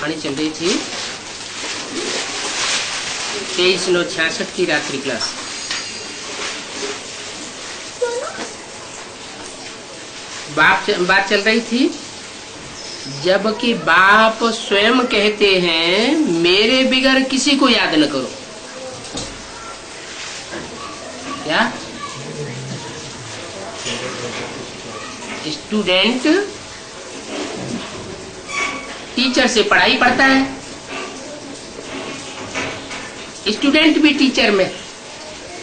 कहानी चल रही थी 23/9/66 की रात्रि क्लास। बात चल रही थी जबकि बाप स्वयं कहते हैं मेरे बिगर किसी को याद न करो। क्या स्टूडेंट टीचर से पढ़ाई पढ़ता है, स्टूडेंट भी टीचर में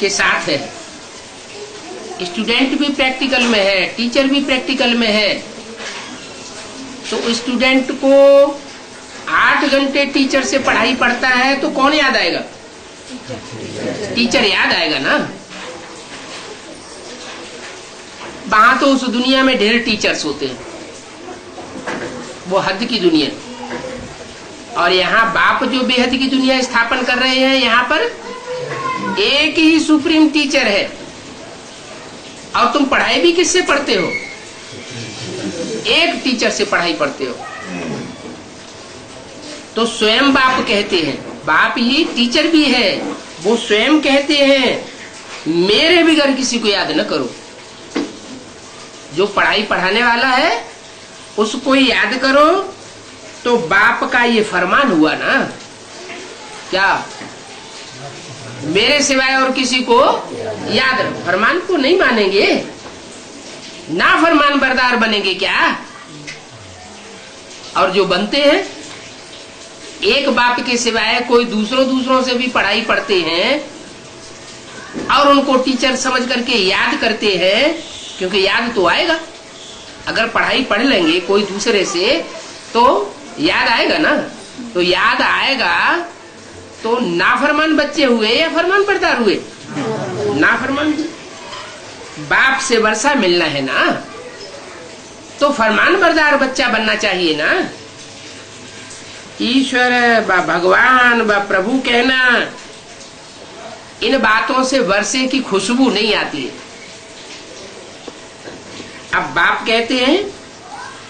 के साथ है, स्टूडेंट भी प्रैक्टिकल में है, टीचर भी प्रैक्टिकल में है। तो स्टूडेंट को 8 घंटे टीचर से पढ़ाई पढ़ता है तो कौन याद आएगा? टीचर याद आएगा ना। वहां तो उस दुनिया में ढेर टीचर्स होते हैं, वो हद की दुनिया। और यहाँ बाप जो बेहद की दुनिया स्थापन कर रहे हैं, यहाँ पर एक ही सुप्रीम टीचर है। और तुम पढ़ाई भी किससे पढ़ते हो? एक टीचर से पढ़ाई पढ़ते हो। तो स्वयं बाप कहते हैं, बाप ही टीचर भी है, वो स्वयं कहते हैं मेरे बिगर किसी को याद न करो। जो पढ़ाई पढ़ाने वाला है उसको याद करो। तो बाप का ये फरमान हुआ ना, क्या मेरे सिवाय और किसी को याद रखो। फरमान को नहीं मानेंगे, ना फरमान बरदार बनेंगे क्या? और जो बनते हैं एक बाप के सिवाय कोई दूसरों से भी पढ़ाई पढ़ते हैं और उनको टीचर समझ करके याद करते हैं, क्योंकि याद तो आएगा। अगर पढ़ाई पढ़ लेंगे कोई दूसरे से तो याद आएगा ना। तो याद आएगा तो नाफरमान बच्चे हुए या फरमान बरदार हुए? नाफरमान। बाप से वर्षा मिलना है ना, तो फरमान बरदार बच्चा बनना चाहिए ना। ईश्वर व भगवान व प्रभु कहना, इन बातों से वर्षे की खुशबू नहीं आती है। अब बाप कहते हैं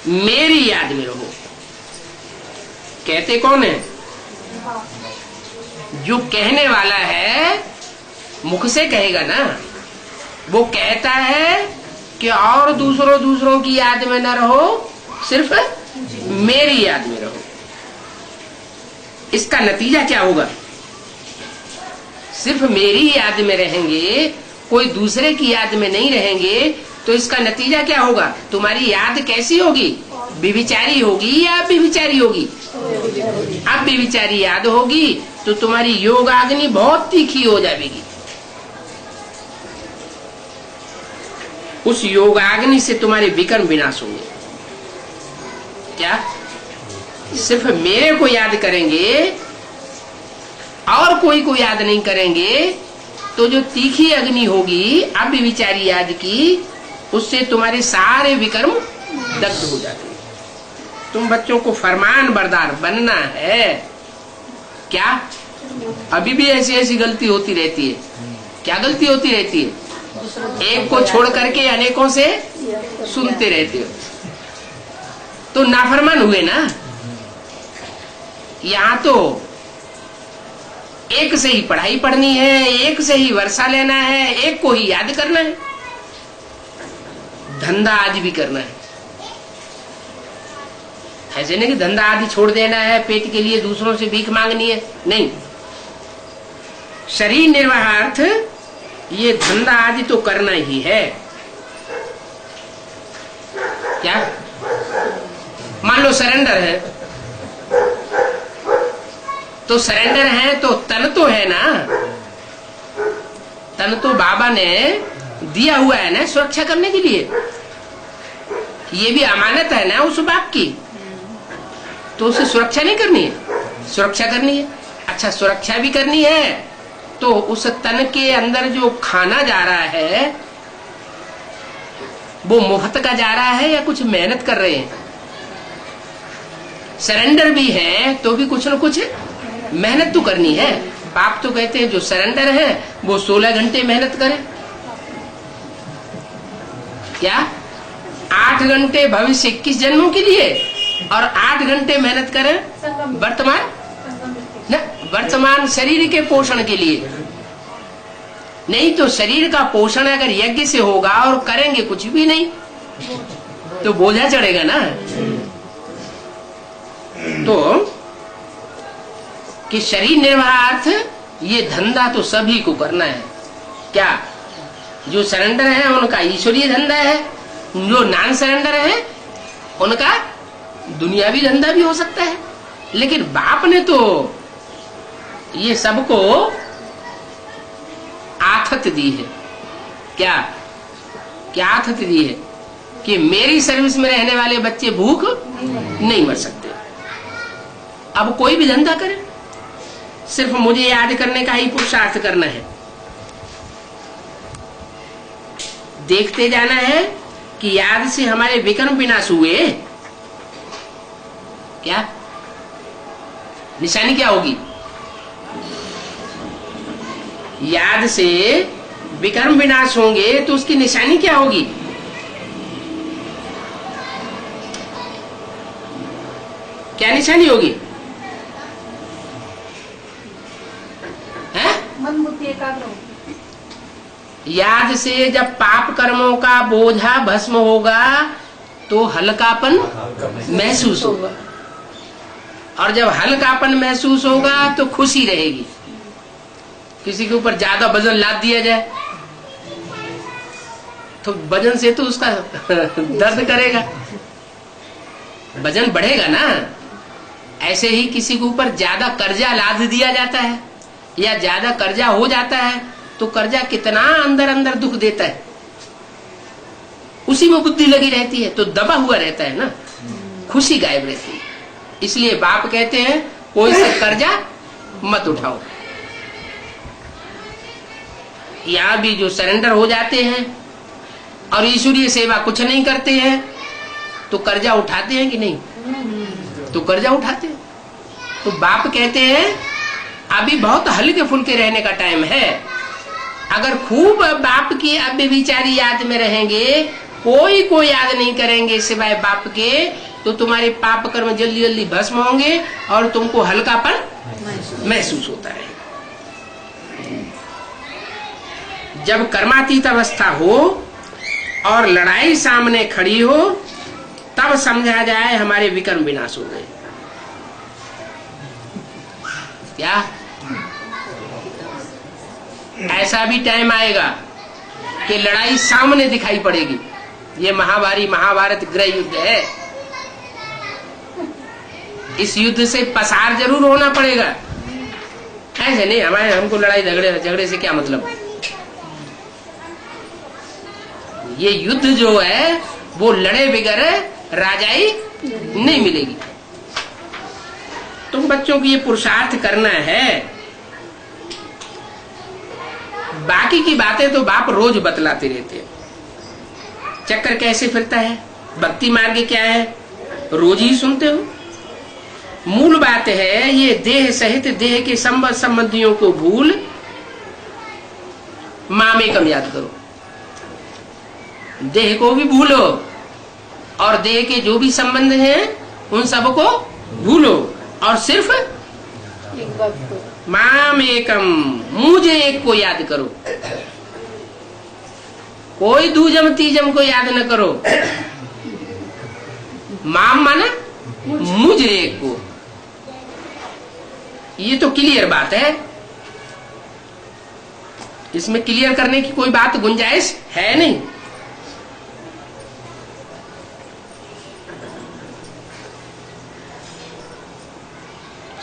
मेरी याद में रहो। कहते कौन है? जो कहने वाला है मुख से कहेगा ना। वो कहता है कि और दूसरों की याद में न रहो, सिर्फ मेरी याद में रहो। इसका नतीजा क्या होगा? सिर्फ मेरी याद में रहेंगे, कोई दूसरे की याद में नहीं रहेंगे, तो इसका नतीजा क्या होगा? तुम्हारी याद कैसी होगी? विविचारी होगी या अविविचारी होगी? अब विविचारी याद होगी तो तुम्हारी योगाग्नि बहुत तीखी हो जाएगी। उस योगाग्नि से तुम्हारे विकर्म विनाश होंगे। क्या सिर्फ मेरे को याद करेंगे और कोई को याद नहीं करेंगे, तो जो तीखी अग्नि होगी अविविचारी याद की, उससे तुम्हारे सारे विकर्म दग्ध हो जाते हैं। तुम बच्चों को फरमान बरदार बनना है। क्या अभी भी ऐसी गलती होती रहती है? क्या गलती होती रहती है? एक को छोड़ करके अनेकों से सुनते रहते हो, तो नाफरमान हुए ना। यहाँ तो एक से ही पढ़ाई पढ़नी है, एक से ही वर्षा लेना है, एक को ही याद करना है, धंधा आदि भी करना है। ऐसे नहीं कि धंधा आदि छोड़ देना है, पेट के लिए दूसरों से भीख मांगनी है, नहीं। शरीर निर्वाहार्थ ये धंधा आदि तो करना ही है। क्या मान लो सरेंडर है, तो सरेंडर है तो तन तो है ना। तन तो बाबा ने दिया हुआ है ना सुरक्षा करने के लिए। ये भी अमानत है ना उस बाप की, तो उसे सुरक्षा नहीं करनी है? सुरक्षा करनी है। अच्छा, सुरक्षा भी करनी है तो उस तन के अंदर जो खाना जा रहा है वो मुफ्त का जा रहा है या कुछ मेहनत कर रहे हैं? सरेंडर भी है तो भी कुछ न कुछ मेहनत तो करनी है। बाप तो कहते हैं जो सरेंडर है वो 16 घंटे मेहनत करे। क्या 8 घंटे भविष्य 21 जन्मों के लिए और 8 घंटे मेहनत करें वर्तमान न वर्तमान शरीर के पोषण के लिए। नहीं तो शरीर का पोषण अगर यज्ञ से होगा और करेंगे कुछ भी नहीं तो बोझा चढ़ेगा ना। तो कि शरीर निर्वाहार्थ ये धंधा तो सभी को करना है। क्या जो सरेंडर है उनका ईश्वरीय धंधा है, जो नॉन सरेंडर है उनका दुनियावी धंधा भी हो सकता है। लेकिन बाप ने तो ये सबको आथत दी है। क्या क्या आथत दी है कि मेरी सर्विस में रहने वाले बच्चे भूख नहीं मर सकते। अब कोई भी धंधा करे, सिर्फ मुझे याद करने का ही पुरुषार्थ करना है। देखते जाना है कि याद से हमारे विकर्म विनाश हुए। क्या निशानी क्या होगी? याद से विकर्म विनाश होंगे तो उसकी निशानी क्या होगी? क्या निशानी होगी? मन बुद्धि एकाग्र होगी। याद से जब पाप कर्मों का बोझा भस्म होगा तो हल्कापन महसूस होगा, और जब हल्कापन महसूस होगा तो खुशी रहेगी। किसी के ऊपर ज्यादा वजन लाद दिया जाए तो वजन से तो उसका दर्द करेगा, वजन बढ़ेगा ना। ऐसे ही किसी के ऊपर ज्यादा कर्जा लाद दिया जाता है या ज्यादा कर्जा हो जाता है तो कर्जा कितना अंदर अंदर दुख देता है, उसी में बुद्धि लगी रहती है तो दबा हुआ रहता है ना, खुशी गायब रहती है। इसलिए बाप कहते हैं कोई से कर्जा मत उठाओ। यहाँ भी जो सरेंडर हो जाते हैं और ईश्वरीय सेवा कुछ नहीं करते हैं तो कर्जा उठाते हैं कि नहीं? तो कर्जा उठाते हैं। तो बाप कहते हैं अभी बहुत हल्के फुल्के रहने का टाइम है। अगर खूब बाप की अव्यभिचारी याद में रहेंगे, कोई को याद नहीं करेंगे सिवाय बाप के, तो तुम्हारे पाप कर्म जल्दी जल्दी भस्म होंगे और तुमको हल्कापन महसूस होता रहेगा। जब कर्मातीत अवस्था हो और लड़ाई सामने खड़ी हो तब समझा जाए हमारे विकर्म विनाश हो गए। क्या ऐसा भी टाइम आएगा कि लड़ाई सामने दिखाई पड़ेगी? ये महाभारत गृह युद्ध है। इस युद्ध से पसार जरूर होना पड़ेगा। ऐसे नहीं हमको लड़ाई झगड़े से क्या मतलब। ये युद्ध जो है वो लड़े बगैर राजाई नहीं मिलेगी। तुम बच्चों को ये पुरुषार्थ करना है। बाकी की बातें तो बाप रोज बतलाते रहते हैं। चक्कर कैसे फिरता है, भक्ति मार्ग क्या है, रोज ही सुनते हो। मूल बात है ये देह सहित देह के संबंधियों को भूल मामेकम याद करो। देह को भी भूलो और देह के जो भी संबंध हैं उन सबको भूलो और सिर्फ माम एकम, मुझे एक को याद करो। कोई दूजम तीजम को याद न करो। माम माना मुझे एक को। ये तो क्लियर बात है, इसमें क्लियर करने की कोई बात गुंजाइश है नहीं।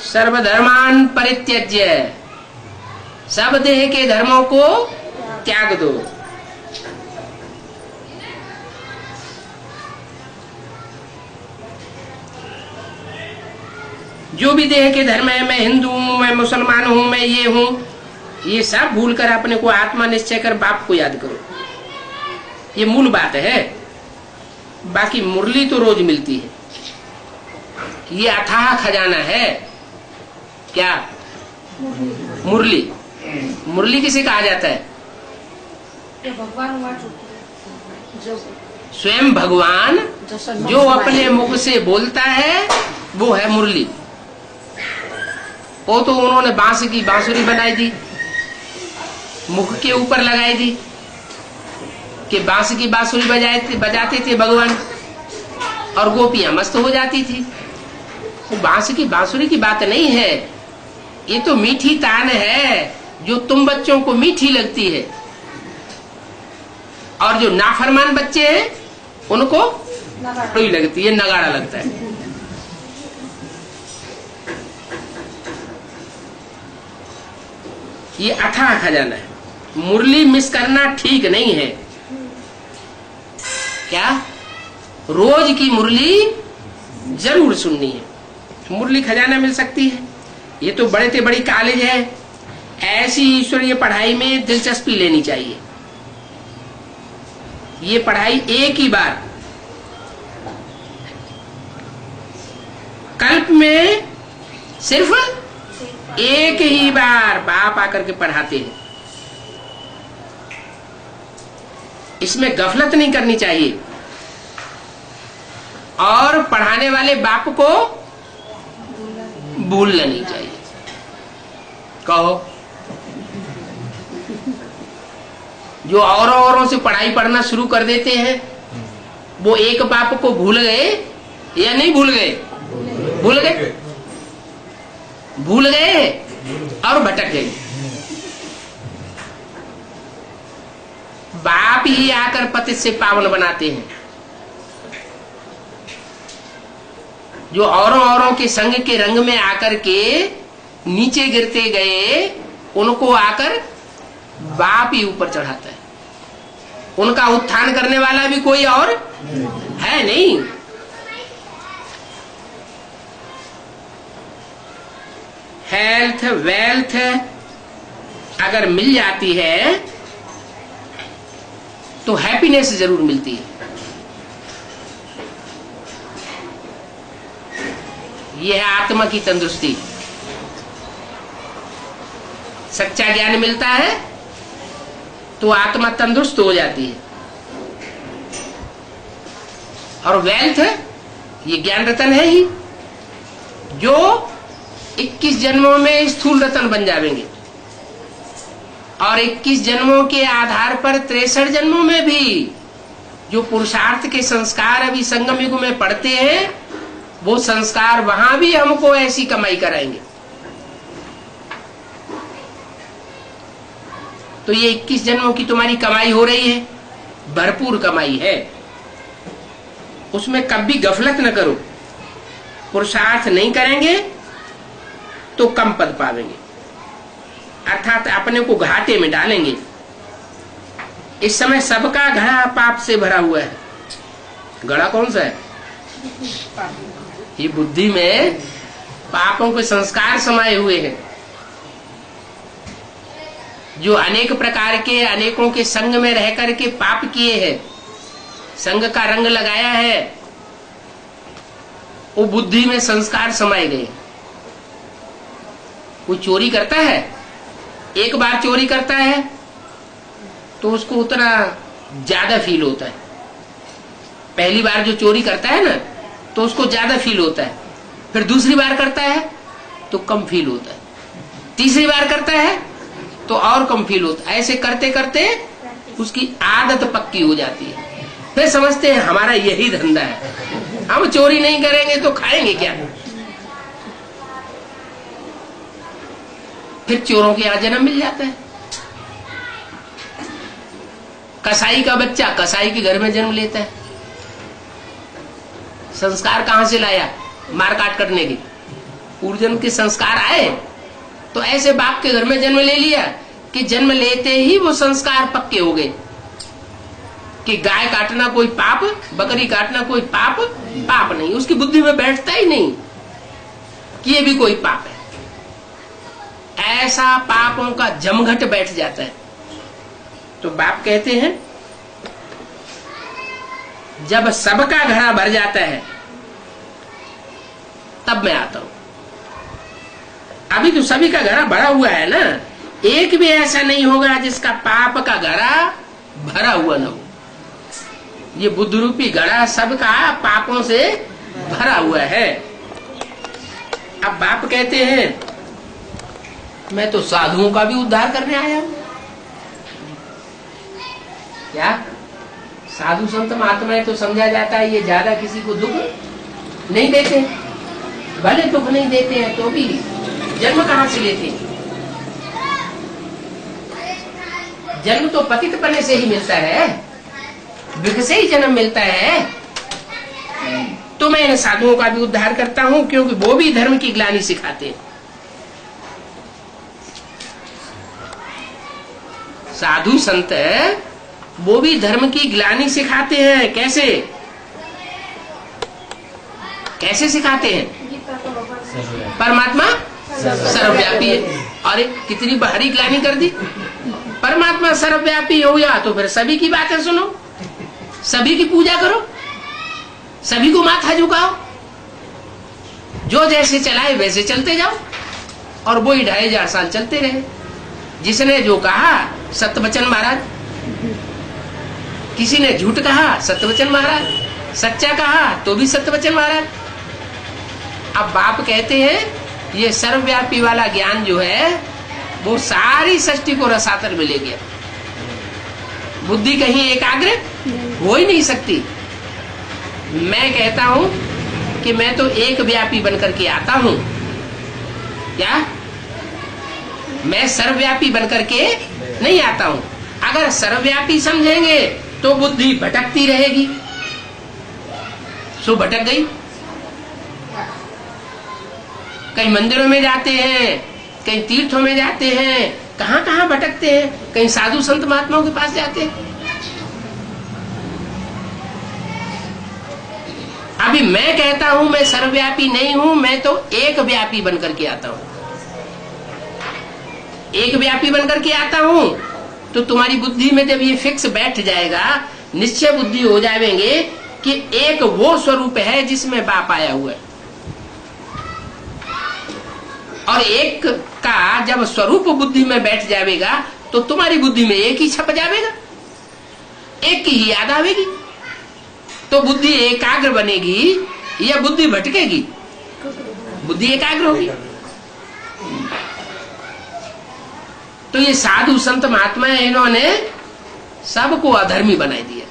सर्वधर्मान परित्यज्य, सब देह के धर्मों को त्याग दो। जो भी देह के धर्म है, मैं हिंदू हूं, मैं मुसलमान हूं, मैं ये हूं, ये सब भूल कर अपने को आत्मा निश्चय कर बाप को याद करो। ये मूल बात है। बाकी मुरली तो रोज मिलती है, ये अथाह खजाना है। क्या मुरली? मुरली किसे कहा जाता है? स्वयं भगवान जो अपने मुख से बोलता है वो है मुरली। वो तो उन्होंने बांस की बांसुरी बनाई दी, मुख के ऊपर लगाई दी कि बांस की बांसुरी बजाते थे भगवान, और गोपियां मस्त हो जाती थी। वो बांस की बांसुरी की बात नहीं है, ये तो मीठी तान है जो तुम बच्चों को मीठी लगती है, और जो नाफरमान बच्चे हैं उनको नगाड़ी लगती है, नगाड़ा लगता है। ये अथाह खजाना है। मुरली मिस करना ठीक नहीं है। क्या? रोज की मुरली जरूर सुननी है। मुरली खजाना मिल सकती है। ये तो बड़े से बड़ी कॉलेज है, ऐसी ईश्वरीय पढ़ाई में दिलचस्पी लेनी चाहिए। ये पढ़ाई एक ही बार, कल्प में सिर्फ एक ही बार बाप आकर के पढ़ाते हैं। इसमें गफलत नहीं करनी चाहिए, और पढ़ाने वाले बाप को भूलना नहीं चाहिए। कहो, जो औरों से पढ़ाई पढ़ना शुरू कर देते हैं, वो एक बाप को भूल गए या नहीं भूल गए? भूल गए, भूल गए और भटक गए। बाप ही आकर पतित से पावन बनाते हैं। जो औरों के संग के रंग में आकर के नीचे गिरते गए, उनको आकर बाप ही ऊपर चढ़ाता है। उनका उत्थान करने वाला भी कोई और है नहीं। हेल्थ वेल्थ अगर मिल जाती है तो हैप्पीनेस जरूर मिलती है। यह है आत्मा की तंदुरुस्ती। सच्चा ज्ञान मिलता है तो आत्मा तंदुरुस्त हो जाती है। और वेल्थ, ये ज्ञान रतन है ही, जो 21 जन्मों में स्थूल रतन बन जाएंगे, और 21 जन्मों के आधार पर 63 जन्मों में भी जो पुरुषार्थ के संस्कार अभी संगम युग में पढ़ते हैं, वो संस्कार वहां भी हमको ऐसी कमाई कराएंगे। तो ये 21 जन्मों की तुम्हारी कमाई हो रही है, भरपूर कमाई है। उसमें कभी गफलत न करो। पुरुषार्थ नहीं करेंगे तो कम पद पावेंगे, अर्थात अपने को घाटे में डालेंगे। इस समय सबका घड़ा पाप से भरा हुआ है। घड़ा कौन सा है? ये बुद्धि में पापों के संस्कार समाये हुए हैं, जो अनेक प्रकार के अनेकों के संग में रह करके पाप किए हैं, संग का रंग लगाया है, वो बुद्धि में संस्कार समाये गए। कोई चोरी करता है, एक बार चोरी करता है तो उसको उतना ज्यादा फील होता है। पहली बार जो चोरी करता है ना, तो उसको ज्यादा फील होता है। फिर दूसरी बार करता है तो कम फील होता है, तीसरी बार करता है तो और कम फील होता है। ऐसे करते करते उसकी आदत पक्की हो जाती है। फिर समझते हैं हमारा यही धंधा है, हम चोरी नहीं करेंगे तो खाएंगे क्या। फिर चोरों के यहाँ जन्म मिल जाता है। कसाई का बच्चा कसाई के घर में जन्म लेता है। संस्कार कहां से लाया? मार काट करने के पूर्वजन्म के संस्कार आए, तो ऐसे बाप के घर में जन्म ले लिया कि जन्म लेते ही वो संस्कार पक्के हो गए कि गाय काटना कोई पाप, बकरी काटना कोई पाप, पाप नहीं। उसकी बुद्धि में बैठता ही नहीं कि ये भी कोई पाप है। ऐसा पापों का जमघट बैठ जाता है। तो बाप कहते हैं जब सबका घड़ा भर जाता है तब मैं आता हूं। अभी तो सभी का घड़ा भरा हुआ है ना, एक भी ऐसा नहीं होगा जिसका पाप का घड़ा भरा हुआ न हो। ये बुद्ध रूपी घड़ा सबका पापों से भरा हुआ है। अब बाप कहते हैं मैं तो साधुओं का भी उद्धार करने आया हूं। क्या साधु संत महात्माएं तो समझा जाता है ये ज्यादा किसी को दुख नहीं देते, भले दुख नहीं देते हैं तो भी जन्म कहां से लेते हैं? जन्म तो पतित पने से ही मिलता है, विघ से ही जन्म मिलता है। तो मैं इन साधुओं का भी उद्धार करता हूं, क्योंकि वो भी धर्म की ग्लानि सिखाते हैं। साधु संत वो भी धर्म की ग्लानि सिखाते हैं। कैसे कैसे सिखाते हैं? परमात्मा सर्वव्यापी है। अरे कितनी भारी ग्लानि कर दी। परमात्मा सर्वव्यापी हो गया तो फिर सभी की बातें सुनो, सभी की पूजा करो, सभी को माथा झुकाओ, जो जैसे चलाए वैसे चलते जाओ, और वो ही 2500 साल चलते रहे। जिसने जो कहा सत्यवचन महाराज, किसी ने झूठ कहा सत्यवचन महाराज, सच्चा कहा तो भी सत्यवचन महाराज। अब बाप कहते हैं ये सर्वव्यापी वाला ज्ञान जो है वो सारी सृष्टि को रसातल में ले गया। बुद्धि कहीं एकाग्र हो ही नहीं सकती। मैं कहता हूं कि मैं तो एक व्यापी बनकर के आता हूं। क्या मैं सर्वव्यापी बनकर के नहीं आता हूं? अगर सर्वव्यापी समझेंगे तो बुद्धि भटकती रहेगी। सो भटक गई। कहीं मंदिरों में जाते हैं, कहीं तीर्थों में जाते हैं, कहां कहां भटकते हैं, कहीं साधु संत महात्माओं के पास जाते हैं। अभी मैं कहता हूं मैं सर्वव्यापी नहीं हूं, मैं तो एक व्यापी बनकर के आता हूं। एक व्यापी बनकर के आता हूं तो तुम्हारी बुद्धि में जब ये फिक्स बैठ जाएगा, निश्चय बुद्धि हो जाएंगे कि एक वो स्वरूप है जिसमें बाप आया हुआ है, और एक का जब स्वरूप बुद्धि में बैठ जाएगा तो तुम्हारी बुद्धि में एक ही छप जाएगा, एक की ही याद आवेगी। तो बुद्धि एकाग्र बनेगी या बुद्धि भटकेगी? बुद्धि एकाग्र होगी। तो ये साधु संत महात्मा इन्होंने सबको अधर्मी बना दिया,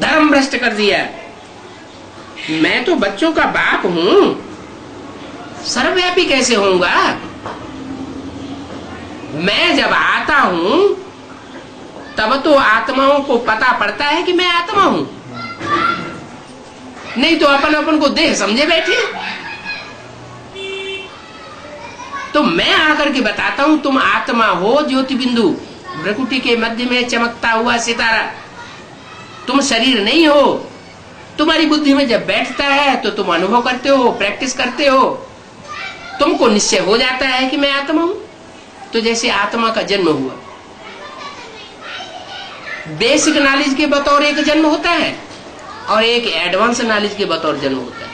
धर्म भ्रष्ट कर दिया। मैं तो बच्चों का बाप हूं, सर्वव्यापी कैसे होऊंगा? मैं जब आता हूं तब तो आत्माओं को पता पड़ता है कि मैं आत्मा हूं, नहीं तो अपन अपन को देह समझे बैठे। तो मैं आकर के बताता हूं तुम आत्मा हो, ज्योति बिंदु, भ्रकुटी के मध्य में चमकता हुआ सितारा। तुम शरीर नहीं हो। तुम्हारी बुद्धि में जब बैठता है तो तुम अनुभव करते हो, प्रैक्टिस करते हो, तुमको निश्चय हो जाता है कि मैं आत्मा हूं। तो जैसे आत्मा का जन्म हुआ, बेसिक नॉलेज के बतौर एक जन्म होता है और एक एडवांस नॉलेज के बतौर जन्म होता है।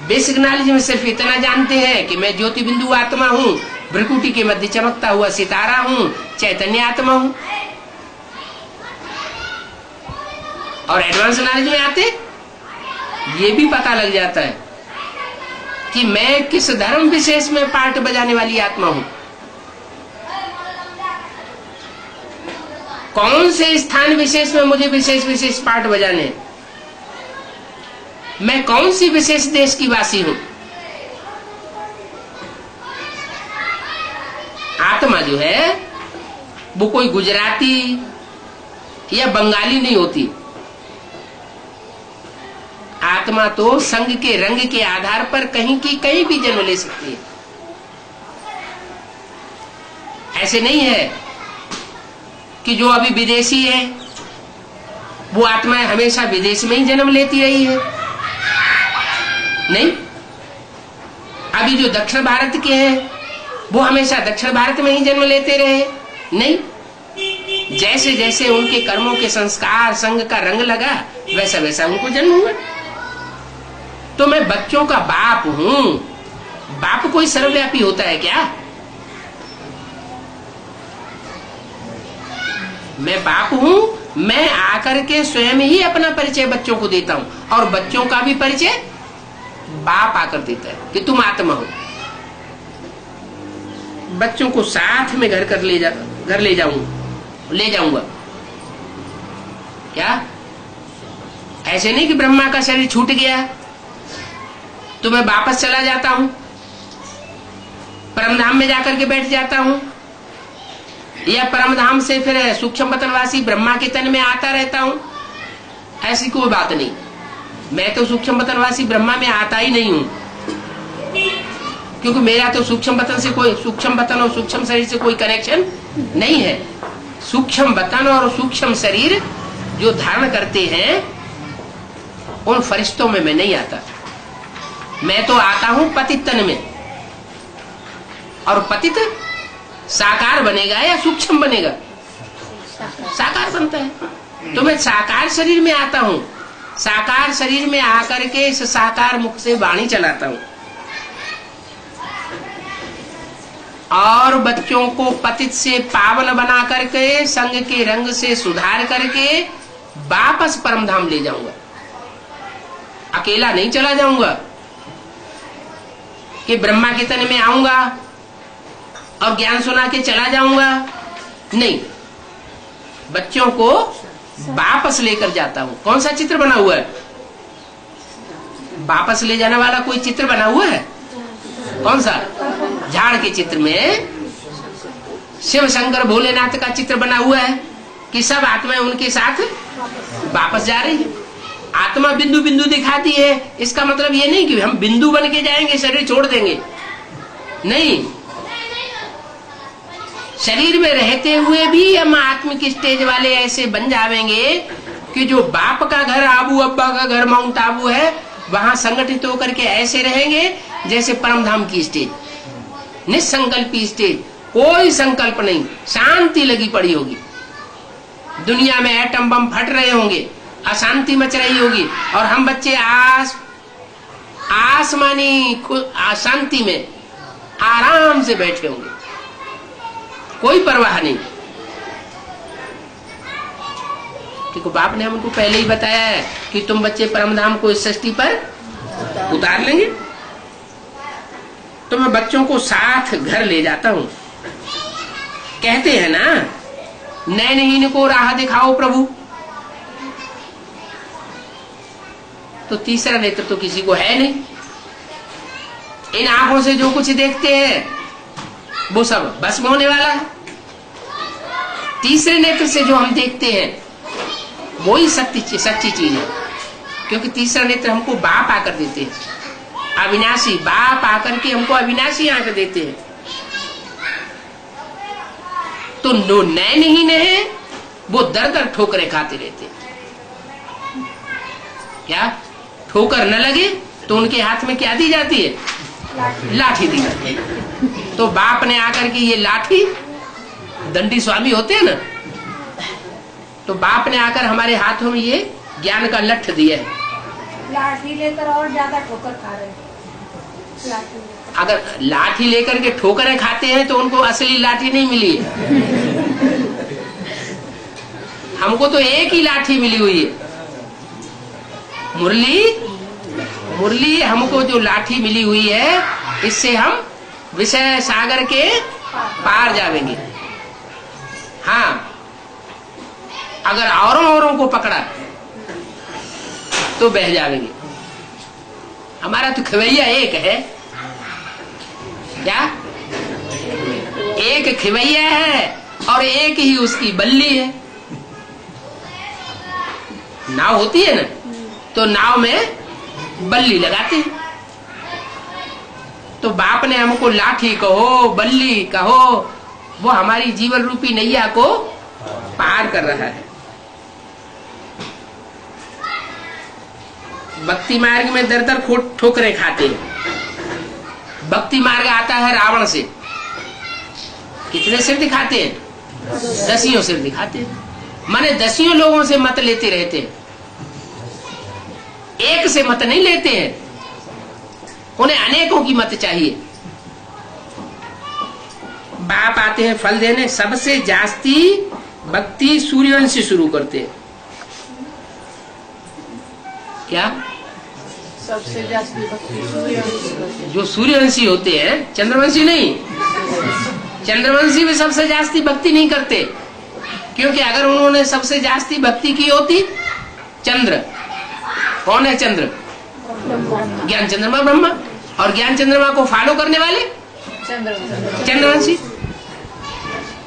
बेसिक नॉलेज में सिर्फ इतना जानते हैं कि मैं ज्योति बिंदु आत्मा हूं, भ्रकुटी के मध्य चमकता हुआ सितारा हूं, चैतन्य आत्मा हूं। और एडवांस नॉलेज में आते ये भी पता लग जाता है कि मैं किस धर्म विशेष में पार्ट बजाने वाली आत्मा हूं, कौन से स्थान विशेष में मुझे विशेष विशेष पार्ट बजाने, मैं कौन सी विशेष देश की वासी हूं। आत्मा जो है वो कोई गुजराती या बंगाली नहीं होती। आत्मा तो संग के रंग के आधार पर कहीं की कहीं भी जन्म ले सकती है। ऐसे नहीं है कि जो अभी विदेशी है वो आत्माएं हमेशा विदेश में ही जन्म लेती रही है। नहीं, अभी जो दक्षिण भारत के हैं वो हमेशा दक्षिण भारत में ही जन्म लेते रहे। नहीं, जैसे जैसे उनके कर्मों के संस्कार संग का रंग लगा वैसा वैसा उनको जन्म हुआ। तो मैं बच्चों का बाप हूं। बाप कोई सर्वव्यापी होता है क्या? मैं बाप हूं, मैं आकर के स्वयं ही अपना परिचय बच्चों को देता हूं और बच्चों का भी परिचय बाप आकर देता है कि तुम आत्मा हो। बच्चों को साथ में घर ले जाऊंगा। क्या ऐसे नहीं कि ब्रह्मा का शरीर छूट गया तो मैं वापस चला जाता हूं, परमधाम में जाकर के बैठ जाता हूं, या परमधाम से फिर सूक्ष्म पतनवासी ब्रह्मा के तन में आता रहता हूं। ऐसी कोई बात नहीं। मैं तो सूक्ष्म पतनवासी ब्रह्मा में आता ही नहीं हूं, क्योंकि मेरा तो सूक्ष्म पतन और सूक्ष्म शरीर से कोई कनेक्शन नहीं है। सूक्ष्म पतन और सूक्ष्म शरीर जो धारण करते हैं उन फरिश्तों में मैं नहीं आता। मैं तो आता हूं पतित तन में। और पतित साकार बनेगा या सूक्ष्म बनेगा? साकार बनता है। तो मैं साकार शरीर में आता हूं। साकार शरीर में आकर के इस साकार मुख से वाणी चलाता हूं और बच्चों को पतित से पावन बना करके संग के रंग से सुधार करके वापस परमधाम ले जाऊंगा। अकेला नहीं चला जाऊंगा कि ब्रह्मा के तन में आऊंगा और ज्ञान सुना के चला जाऊंगा। नहीं, बच्चों को वापस लेकर जाता हूं। कौन सा चित्र बना हुआ है? वापस ले जाने वाला कोई चित्र बना हुआ है? कौन सा? झाड़ के चित्र में शिव शंकर भोलेनाथ का चित्र बना हुआ है कि सब आत्माएं उनके साथ वापस जा रही है। आत्मा बिंदु बिंदु दिखाती है। इसका मतलब ये नहीं कि हम बिंदु बन के जाएंगे, शरीर छोड़ देंगे। नहीं, शरीर में रहते हुए भी हम आत्मिक स्टेज वाले ऐसे बन जाएंगे कि जो बाप का घर, आबू अब्बा का घर माउंट आबू है, वहां संगठित होकर के ऐसे रहेंगे जैसे परमधाम की स्टेज, निसंकल्पी स्टेज, कोई संकल्प नहीं, शांति लगी पड़ी होगी। दुनिया में एटम बम फट रहे होंगे, अशांति मच रही होगी, और हम बच्चे आसमानी शांति में आराम से बैठे होंगे, कोई परवाह नहीं। क्योंकि बाप ने हमको पहले ही बताया है कि तुम बच्चे परमधाम को इस सृष्टि पर उतार लेंगे। तो मैं बच्चों को साथ घर ले जाता हूं। कहते हैं ना, नैनहीन को राह दिखाओ प्रभु। तो तीसरा नेत्र तो किसी को है नहीं। इन आंखों से जो कुछ देखते हैं वो सब भस्म होने वाला है। तीसरे नेत्र से जो हम देखते हैं वही सच्ची चीज है। क्योंकि तीसरा नेत्र हमको बाप आकर देते हैं, अविनाशी बाप आकर के हमको अविनाशी आंख देते हैं। तो नो नैन ही नहीं, वो दर दर ठोकरें खाते रहते हैं। क्या ठोकर न लगे तो उनके हाथ में क्या दी जाती है? लाठी दी जाती है। तो बाप ने आकर के ये लाठी, दंडी स्वामी होते हैं ना, तो बाप ने आकर हमारे हाथों में ये ज्ञान का लठ दिया है। लाठी लेकर और ज्यादा ठोकर खा रहे हैं। अगर लाठी लेकर के ठोकरें खाते हैं तो उनको असली लाठी नहीं मिली है। हमको तो एक ही लाठी मिली हुई है, मुरली हमको जो लाठी मिली हुई है, इससे हम विषय सागर के पार जाएंगे। हाँ, अगर औरों को पकड़ा तो बह जाएंगे। हमारा तो खवैया एक है। क्या? एक खवैया है और एक ही उसकी बल्ली है। नाव होती है ना, तो नाव में बल्ली लगाते हैं। तो बाप ने हमको लाठी कहो, बल्ली कहो, वो हमारी जीवन रूपी नैया को पार कर रहा है। भक्ति मार्ग में दर दर ठोकरें खाते हैं। भक्ति मार्ग आता है रावण से। कितने सिर दिखाते हैं? 10 सिर दिखाते हैं। माने 10 लोगों से मत लेते रहते हैं, एक से मत नहीं लेते हैं। उन्हें अनेकों की मत चाहिए। बाप आते हैं फल देने। सबसे जास्ती भक्ति सूर्यवंशी शुरू करते हैं। क्या? सबसे ज्यादा भक्ति सूर्यवंशी। जो सूर्यवंशी होते हैं, चंद्रवंशी नहीं। चंद्रवंशी भी सबसे जास्ती भक्ति नहीं करते, क्योंकि अगर उन्होंने सबसे जास्ती भक्ति की होती, चंद्र कौन है? चंद्र ज्ञान चंद्रमा ब्रह्मा, और ज्ञान चंद्रमा को फॉलो करने वाले चंद्रवंशी।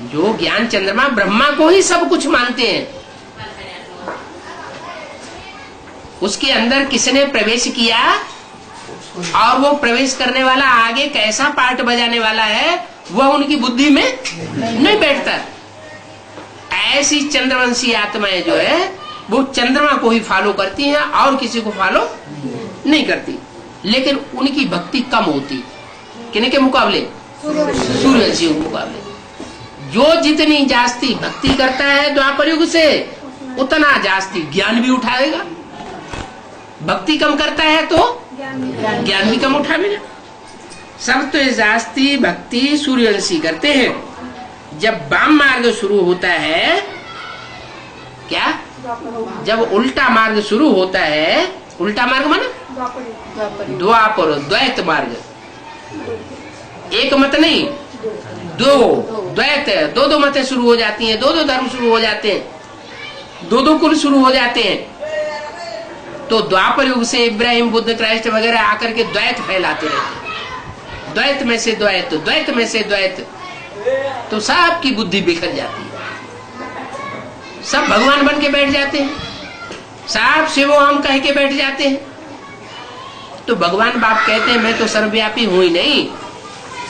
जो ज्ञान चंद्रमा ब्रह्मा को ही सब कुछ मानते हैं, उसके अंदर किसने प्रवेश किया और वो प्रवेश करने वाला आगे कैसा पार्ट बजाने वाला है, वह उनकी बुद्धि में नहीं बैठता। ऐसी चंद्रवंशी आत्माएं जो है वो चंद्रमा को ही फॉलो करती हैं और किसी को फॉलो नहीं करती, लेकिन उनकी भक्ति कम होती। किन्हीं के मुकाबले? सूर्यवंशियों के मुकाबले। जो जितनी जास्ती भक्ति करता है द्वापर युग से, उतना जास्ती ज्ञान भी उठाएगा। भक्ति कम करता है तो ज्ञान भी कम उठाएगा। सब तो जास्ती भक्ति सूर्यवंशी करते हैं। जब वाम मार्ग शुरू होता है, क्या? जब उल्टा मार्ग शुरू होता है, उल्टा मार्ग माना द्वापर द्वैत मार्ग, एक मत नहीं, दो द्वैत, दो मतें शुरू हो जाती हैं, दो धर्म शुरू हो जाते हैं, दो कुल शुरू हो जाते हैं। तो द्वापर युग से इब्राहिम, बुद्ध, क्राइस्ट वगैरह आकर के द्वैत फैलाते रहते हैं। द्वैत में से द्वैत, द्वैत में से द्वैत, तो सबकी बुद्धि बिखर जाती है। सब भगवान बन के बैठ जाते हैं, सब शिवो हम कह के बैठ जाते हैं। तो भगवान बाप कहते हैं मैं तो सर्वव्यापी हूं ही नहीं,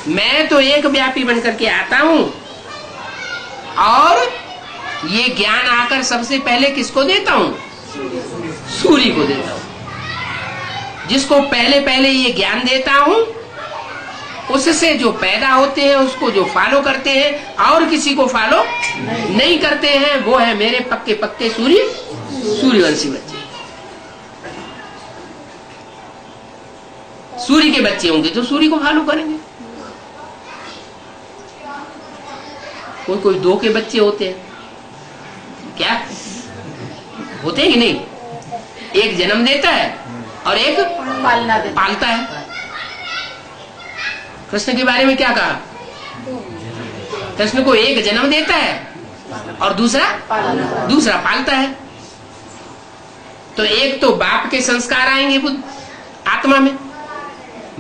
मैं तो एक व्यापी बनकर के आता हूं, और ये ज्ञान आकर सबसे पहले किसको देता हूं? सूर्य को देता हूं। जिसको पहले पहले ये ज्ञान देता हूं, उससे जो पैदा होते हैं, उसको जो फॉलो करते हैं और किसी को फॉलो नहीं करते हैं, वो है मेरे पक्के पक्के सूर्यवंशी बच्चे। सूर्य के बच्चे होंगे तो सूर्य को फॉलो करेंगे। कोई दो के बच्चे होते हैं, क्या होते हैं कि नहीं? एक जन्म देता है और एक पालता है। कृष्ण के बारे में क्या कहा? कृष्ण को एक जन्म देता है और दूसरा पालता है। तो एक तो बाप के संस्कार आएंगे बुद्ध आत्मा में,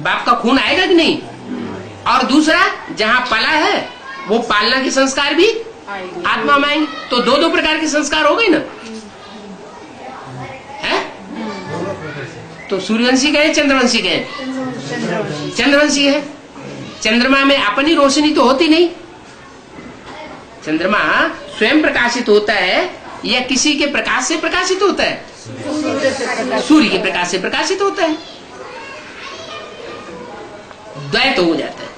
बाप का खून आएगा कि नहीं, और दूसरा जहां पला है वो पालना के संस्कार भी आत्मा में आएंगे। तो दो प्रकार के संस्कार हो गए ना, है? तो सूर्यवंशी गए, चंद्रवंशी गए? चंद्रवंशी है। चंद्रमा में अपनी रोशनी तो होती नहीं, चंद्रमा स्वयं प्रकाशित होता है या किसी के प्रकाश से प्रकाशित होता है? सूर्य के प्रकाश से प्रकाशित होता है। द्वैत हो जाता है।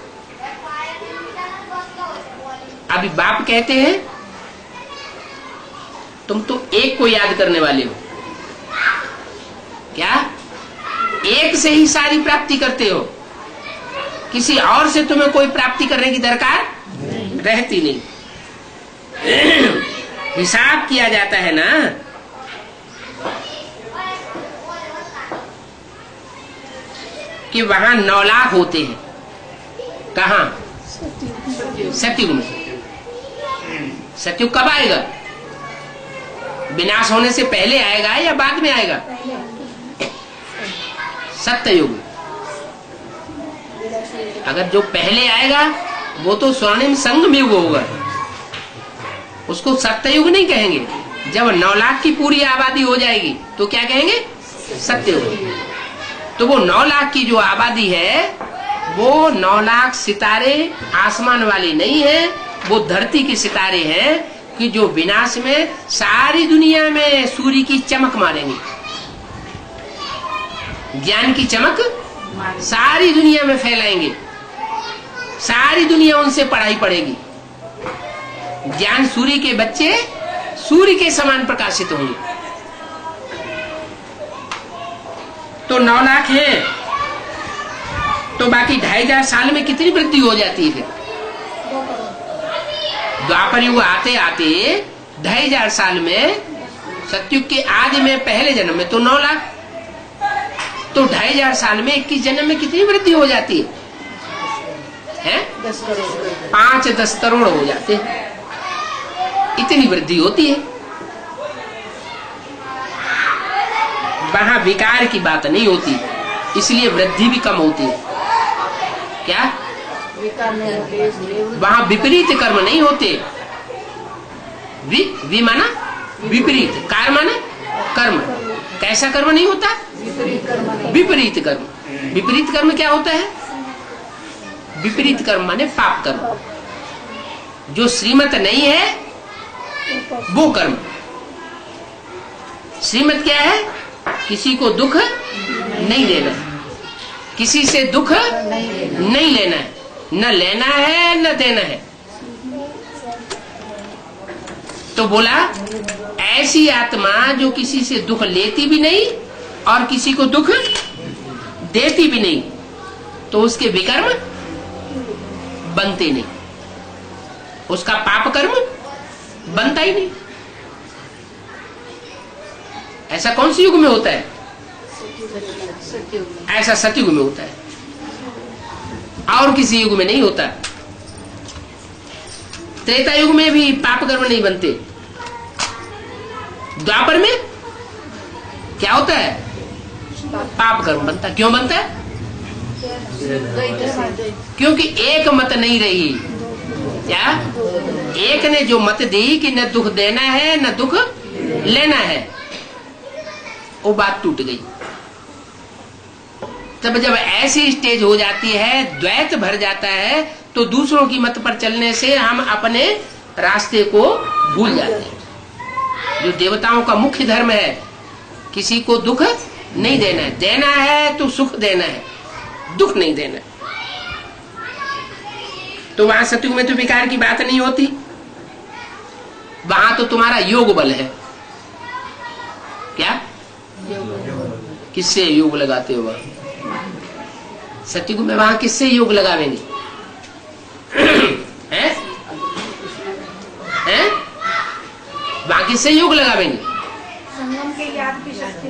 अभी बाप कहते हैं तुम तो एक को याद करने वाले हो, क्या? एक से ही सारी प्राप्ति करते हो, किसी और से तुम्हें कोई प्राप्ति करने की दरकार रहती नहीं। हिसाब किया जाता है ना, कि वहां 9 लाख होते हैं। कहां? सतयुग में। सतयुग कब आएगा? विनाश होने से पहले आएगा या बाद में आएगा? सत्ययुग। अगर जो पहले आएगा वो तो स्वर्णिम संगम युग होगा, उसको सत्ययुग नहीं कहेंगे। जब 9 लाख की पूरी आबादी हो जाएगी तो क्या कहेंगे? सत्ययुग। तो वो 9 लाख की जो आबादी है, वो 9 लाख सितारे आसमान वाले नहीं है, वो धरती के सितारे हैं, कि जो विनाश में सारी दुनिया में सूर्य की चमक मारेंगे। ज्ञान की चमक सारी दुनिया में फैलाएंगे, सारी दुनिया उनसे पढ़ाई पढ़ेगी। ज्ञान सूर्य के बच्चे सूर्य के समान प्रकाशित होंगे। तो 9 लाख है, तो बाकी 2500 साल में कितनी वृद्धि हो जाती है? फिर द्वापर युग आते आते 2500 साल में, सतयुग के आदि में पहले जन्म में तो 9 लाख, तो 2500 साल में 21 जन्म में कितनी वृद्धि हो जाती है? हैं 10 करोड़ 5-10 करोड़ हो जाते हैं, इतनी वृद्धि होती है। वहां विकार की बात नहीं होती, इसलिए वृद्धि भी कम होती है। क्या? विकार नहीं होते, वहां विपरीत कर्म नहीं होते। वि माना विपरीत, कार माने कर्म। कैसा कर्म नहीं होता? विपरीत कर्म नहीं। विपरीत कर्म। विपरीत कर्म क्या होता है? विपरीत कर्म माने पाप कर्म, जो श्रीमत नहीं है वो कर्म। श्रीमत क्या है? किसी को दुख नहीं देना, किसी से दुख नहीं लेना है, न लेना है न देना है। तो बोला ऐसी आत्मा जो किसी से दुख लेती भी नहीं और किसी को दुख देती भी नहीं, तो उसके विकर्म बनते नहीं, उसका पाप कर्म बनता ही नहीं। ऐसा कौन सी युग में होता है? ऐसा सतयुग में होता है, और किसी युग में नहीं होता। त्रेता युग में भी पाप कर्म नहीं बनते। द्वापर में क्या होता है? पाप कर्म बनता। क्यों बनता है? क्योंकि एक मत नहीं रही। क्या? एक ने जो मत दी कि न दुख देना है न दुख लेना है, वो बात टूट गई। तब जब ऐसी स्टेज हो जाती है, द्वैत भर जाता है, तो दूसरों की मत पर चलने से हम अपने रास्ते को भूल जाते हैं। जो देवताओं का मुख्य धर्म है, किसी को दुख नहीं देना है, देना है तो सुख देना है, दुख नहीं देना है। तो वहां सतयुग में तो विकार की बात नहीं होती, वहां तो तुम्हारा योग बल है। क्या? किससे योग लगाते हो? वहां सतयुग में वहां किससे योग लगावेंगे? हैं? हैं? वहां किससे योग लगावेंगे? संगम के याद की शक्ति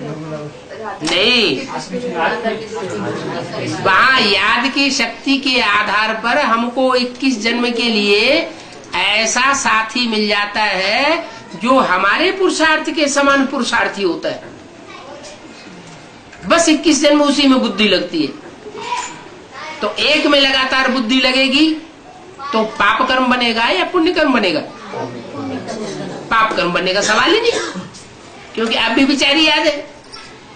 नहीं, वहां याद की शक्ति के आधार पर हमको 21 जन्म के लिए ऐसा साथी मिल जाता है जो हमारे पुरुषार्थ के समान पुरुषार्थी होता है। बस 21 जन्म उसी में बुद्धि लगती है। तो एक में लगातार बुद्धि लगेगी तो पाप कर्म बनेगा या पुण्य कर्म बनेगा? पाप कर्म बनने का सवाल ही नहीं, क्योंकि अब भी बेचारी याद है।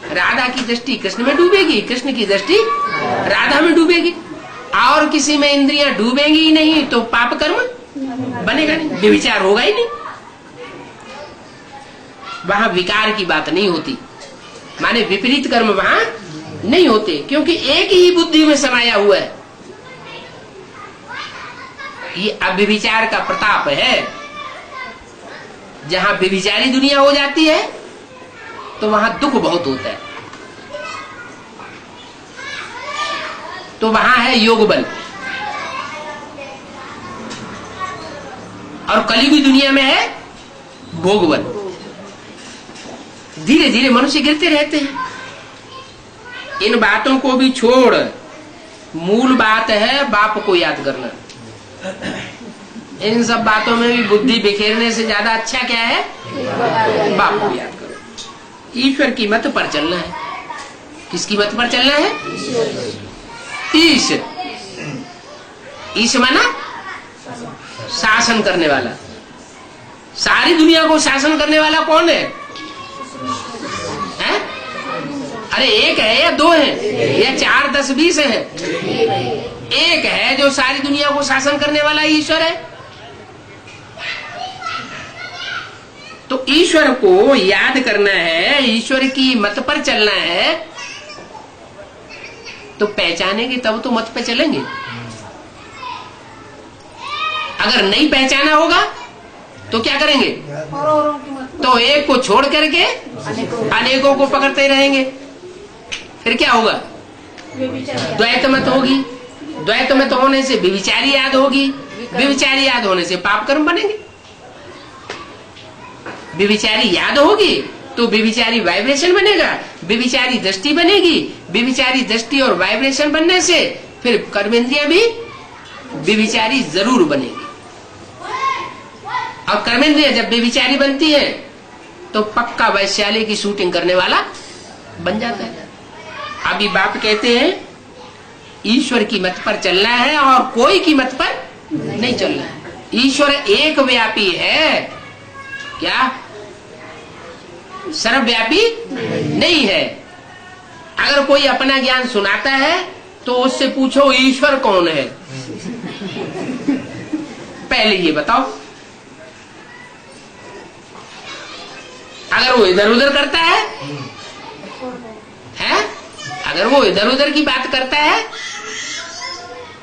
राधा की दृष्टि कृष्ण में डूबेगी, कृष्ण की दृष्टि राधा में डूबेगी, और किसी में इंद्रियां डूबेंगी ही नहीं, तो पाप कर्म बनेगा नहीं, व्यभिचार होगा ही नहीं। वहां विकार की बात नहीं होती, माने विपरीत कर्म वहां नहीं होते, क्योंकि एक ही बुद्धि में समाया हुआ है। ये अव्यभिचार का प्रताप है। जहां व्यभिचारी दुनिया हो जाती है तो वहां दुख बहुत होता है। तो वहां है योग बल, और कलियुगी दुनिया में है भोग बल। धीरे धीरे मनुष्य गिरते रहते हैं। इन बातों को भी छोड़, मूल बात है बाप को याद करना। इन सब बातों में भी बुद्धि बिखेरने से ज्यादा अच्छा क्या है? बाप को याद करो। ईश्वर की मत पर चलना है। किसकी मत पर चलना है? ईश। ईश माना शासन करने वाला। सारी दुनिया को शासन करने वाला कौन है? हैं? अरे एक है या दो है या 4, 10, 20 है? एक है जो सारी दुनिया को शासन करने वाला ईश्वर है। तो ईश्वर को याद करना है, ईश्वर की मत पर चलना है, तो पहचानेंगे तब तो मत पे चलेंगे। अगर नहीं पहचाना होगा तो क्या करेंगे? औरों की मत तो एक को छोड़ करके अनेकों को पकड़ते रहेंगे। फिर क्या होगा? द्वैत मत होगी। द्वैत मत होने से व्यभिचारी याद होगी। व्यभिचारी याद होने से पाप कर्म बनेंगे। व्यभिचारी याद होगी तो व्यभिचारी वाइब्रेशन बनेगा, व्यभिचारी दृष्टि बनेगी, व्यभिचारी दृष्टि और वाइब्रेशन बनने से फिर कर्मेंद्रियां भी व्यभिचारी जरूर बनेगी। और कर्मेंद्रिय जब व्यभिचारी बनती है तो पक्का वैश्यालय की शूटिंग करने वाला बन जाता है। अभी बाप कहते हैं ईश्वर की मत पर चलना है और कोई की मत पर नहीं चलना है। ईश्वर एक व्यापी है, क्या सर्वव्यापी नहीं है। अगर कोई अपना ज्ञान सुनाता है तो उससे पूछो ईश्वर कौन है, पहले ये बताओ। अगर वो इधर उधर करता है अगर वो इधर उधर की बात करता है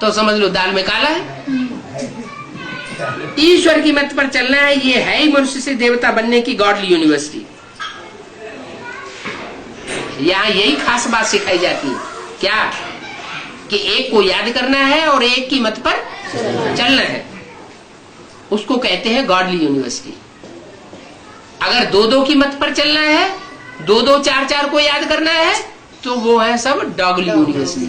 तो समझ लो दाल में काला है। ईश्वर की मत पर चलना है, ये है ही मनुष्य से देवता बनने की गॉडली यूनिवर्सिटी। यहाँ यही खास बात सिखाई जाती है, क्या कि एक को याद करना है और एक की मत पर चलना है। उसको कहते हैं गॉडली यूनिवर्सिटी। अगर दो दो की मत पर चलना है, दो दो चार चार को याद करना है, तो वो है सब डॉगली यूनिवर्सिटी।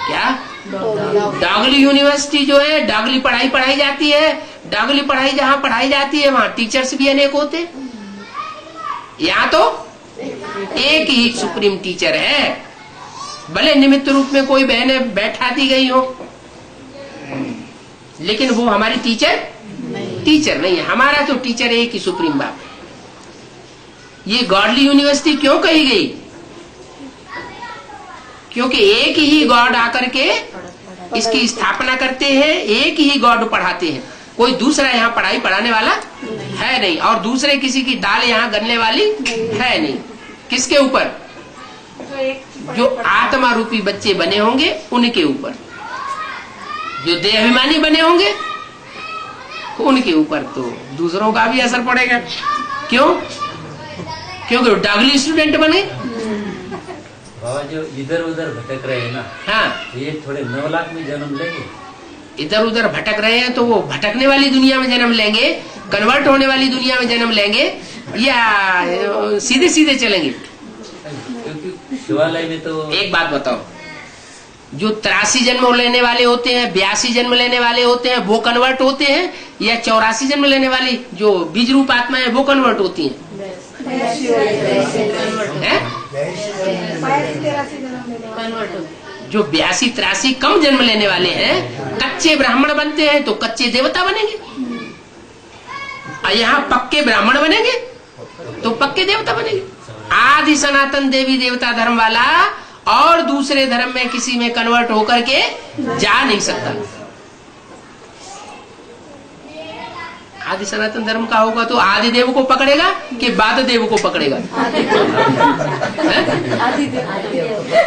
क्या डॉगली यूनिवर्सिटी जो है, डॉगली पढ़ाई पढ़ाई जाती है। डॉगली पढ़ाई जहाँ पढ़ाई जाती है वहाँ टीचर्स भी अनेक होते। यहाँ तो एक ही सुप्रीम टीचर है, भले निमित्त रूप में कोई बहने बैठा दी गई हो, लेकिन वो हमारी टीचर नहीं है। हमारा तो टीचर एक ही सुप्रीम बाप है। ये गॉडली यूनिवर्सिटी क्यों कही गई? क्योंकि एक ही गॉड आकर के इसकी स्थापना करते हैं, एक ही गॉड पढ़ाते हैं। कोई दूसरा यहाँ पढ़ाई पढ़ाने वाला है नहीं, और दूसरे किसी की दाल यहाँ गलने वाली है नहीं। किसके ऊपर? जो आत्मा रूपी बच्चे बने होंगे उनके ऊपर, जो देहाभिमानी बने होंगे उनके ऊपर तो दूसरों का भी असर पड़ेगा। क्यों? क्योंकि डॉगली स्टूडेंट बने। बाबा जो इधर उधर भटक रहे हैं ना, हाँ, ये थोड़े 9 लाख में जन्म लेंगे। इधर उधर भटक रहे हैं तो वो भटकने वाली दुनिया में जन्म लेंगे, कन्वर्ट होने वाली दुनिया में जन्म लेंगे, या सीधे सीधे चलेंगे? क्योंकि शिवालय में तो एक बात बताओ, जो 83 जन्म लेने वाले होते हैं, 82 जन्म लेने वाले होते हैं, वो कन्वर्ट होते हैं, या 84 जन्म लेने वाली जो बीज रूप आत्मा है वो कन्वर्ट होती हैं? जो 82-83 कम जन्म लेने वाले हैं, कच्चे ब्राह्मण बनते हैं तो कच्चे देवता बनेंगे, और यहाँ पक्के ब्राह्मण बनेंगे तो पक्के देवता बनेंगे। आदि सनातन देवी देवता धर्म वाला और दूसरे धर्म में किसी में कन्वर्ट होकर के जा नहीं सकता। आदि सनातन धर्म का होगा तो आदि देव को पकड़ेगा कि बाद देव को पकड़ेगा?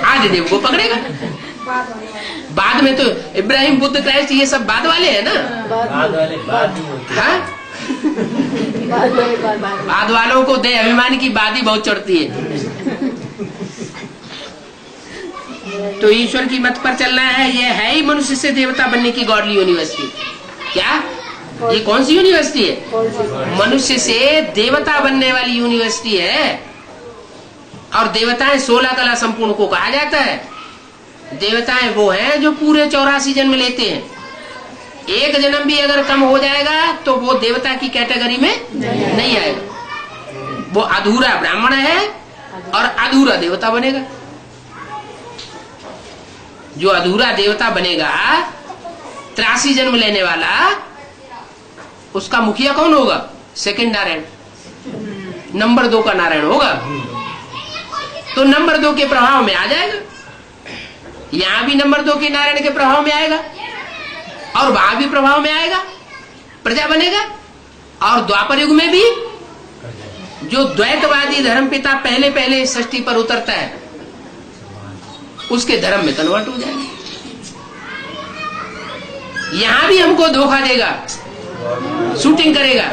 आदि देव को पकड़ेगा। बाद में तो इब्राहिम, बुद्ध, क्राइस्ट ये सब बाद वाले हैं ना। बाद वाले बाद ही होते हैं। हाँ? बाद वालों को देह अभिमान की बात ही बहुत चढ़ती है। तो ईश्वर की मत पर चलना है, ये है ही मनुष्य से देवता बनने की गॉडली यूनिवर्सिटी। क्या ये कौन सी यूनिवर्सिटी है? मनुष्य से देवता बनने वाली यूनिवर्सिटी है। और देवताएं 16 कला संपूर्ण को कहा जाता है। देवताएं वो हैं जो पूरे 84 जन्म लेते हैं। एक जन्म भी अगर कम हो जाएगा तो वो देवता की कैटेगरी में नहीं आएगा। वो अधूरा ब्राह्मण है और अधूरा देवता बनेगा। जो अधूरा देवता बनेगा, 83 जन्म लेने वाला, उसका मुखिया कौन होगा? सेकंड नारायण, नंबर 2 का नारायण होगा। तो नंबर 2 के प्रभाव में आ जाएगा। यहां भी नंबर 2 के नारायण के प्रभाव में आएगा और वहां भी प्रभाव में आएगा, प्रजा बनेगा। और द्वापर युग में भी जो द्वैतवादी धर्म पिता पहले पहले सृष्टि पर उतरता है उसके धर्म में कन्वर्ट हो जाएगा। यहां भी हमको धोखा देगा, शूटिंग करेगा,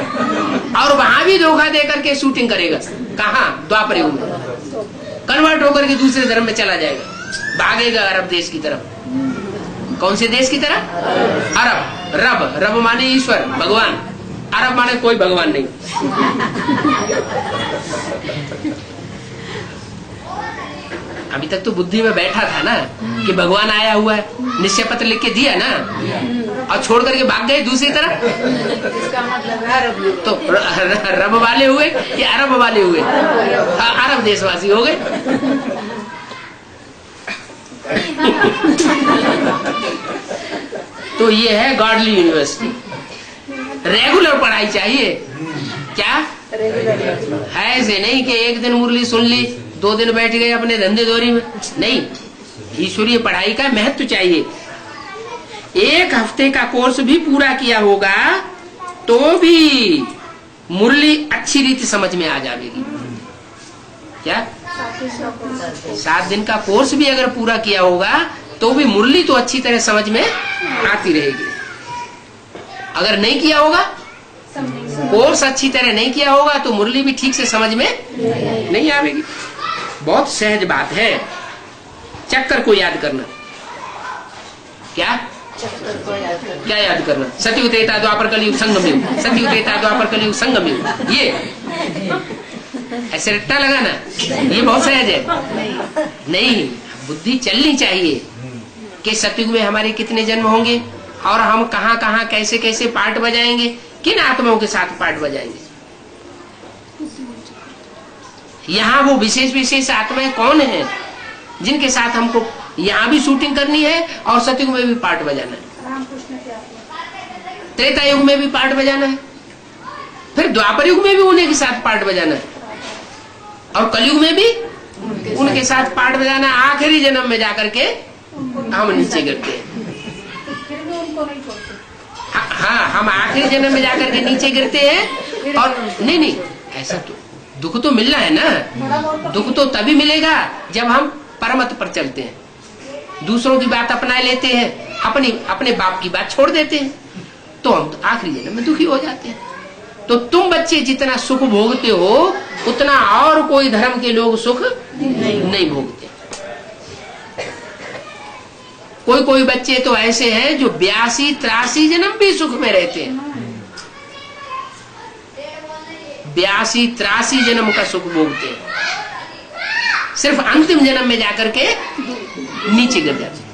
और वहां भी धोखा दे करके शूटिंग करेगा। कहां? द्वापर युग में कन्वर्ट होकर के दूसरे धर्म में चला जाएगा, भागेगा अरब देश की तरफ। कौन से देश की तरफ? अरब। रब, रब माने ईश्वर, भगवान। अरब माने कोई भगवान नहीं। अभी तक तो बुद्धि में बैठा था ना कि भगवान आया हुआ है, निश्चय पत्र लिख के दिया ना, और छोड़ करके भाग गए दूसरी तरफ, इसका मतलब है अरब। तो रब वाले हुए कि अरब वाले हुए? अरब देशवासी हो गए। तो ये है गॉडली यूनिवर्सिटी। रेगुलर पढ़ाई चाहिए, क्या है? ऐसे नहीं कि एक दिन मुरली सुन ली, 2 दिन बैठ गए अपने धंधे दौरी में, नहीं। ईश्वरीय पढ़ाई का महत्व चाहिए। 1 हफ्ते का कोर्स भी पूरा किया होगा तो भी मुरली अच्छी रीति समझ में आ जाएगी। क्या 7 दिन का कोर्स भी अगर पूरा किया होगा तो भी मुरली तो अच्छी तरह समझ में आती रहेगी। अगर नहीं किया होगा, कोर्स अच्छी तरह नहीं किया होगा, तो मुरली भी ठीक से समझ में नहीं आएगी। बहुत सहज बात है। चक्कर को याद करना। क्या क्या याद करना? सतयुग त्रेता द्वापर कलयुग संगम युग, सतयुग त्रेता द्वापर कलयुग संगम युग। ये ऐसे रट्टा लगाना, ये बहुत सहज है। नहीं, बुद्धि चलनी चाहिए कि सतयुग में हमारे कितने जन्म होंगे और हम कहाँ कहाँ कैसे कैसे पार्ट बजाएंगे, किन आत्माओं के साथ पार्ट बजाएंगे। यहाँ वो विशेष विशेष आत्माएं कौन है जिनके साथ हमको यहाँ भी शूटिंग करनी है और सतयुग में भी पार्ट बजाना है, त्रेता युग में भी पार्ट बजाना है, फिर द्वापर युग में भी उन्हीं के साथ पार्ट बजाना है, और कलयुग में भी उनके साथ पार्ट बजाना। आखिरी जन्म में जाकर के हम नीचे गिरते हैं। हाँ, हम आखिरी जन्म में जाकर के नीचे गिरते हैं। और नहीं, ऐसा तो दुख तो मिलना है ना। दुख तो तभी मिलेगा जब हम परमत पर चलते हैं, दूसरों की बात अपना लेते हैं, अपने बाप की बात छोड़ देते हैं, तो हम तो आखिरी जन्म में दुखी हो जाते हैं। तो तुम बच्चे जितना सुख भोगते हो उतना और कोई धर्म के लोग सुख नहीं भोगते। कोई बच्चे तो ऐसे हैं जो 82-83 जन्म भी सुख में रहते हैं, 82-83 जन्म का सुख भोगते हैं, सिर्फ अंतिम जन्म में जाकर के नीचे गिर जाते हैं।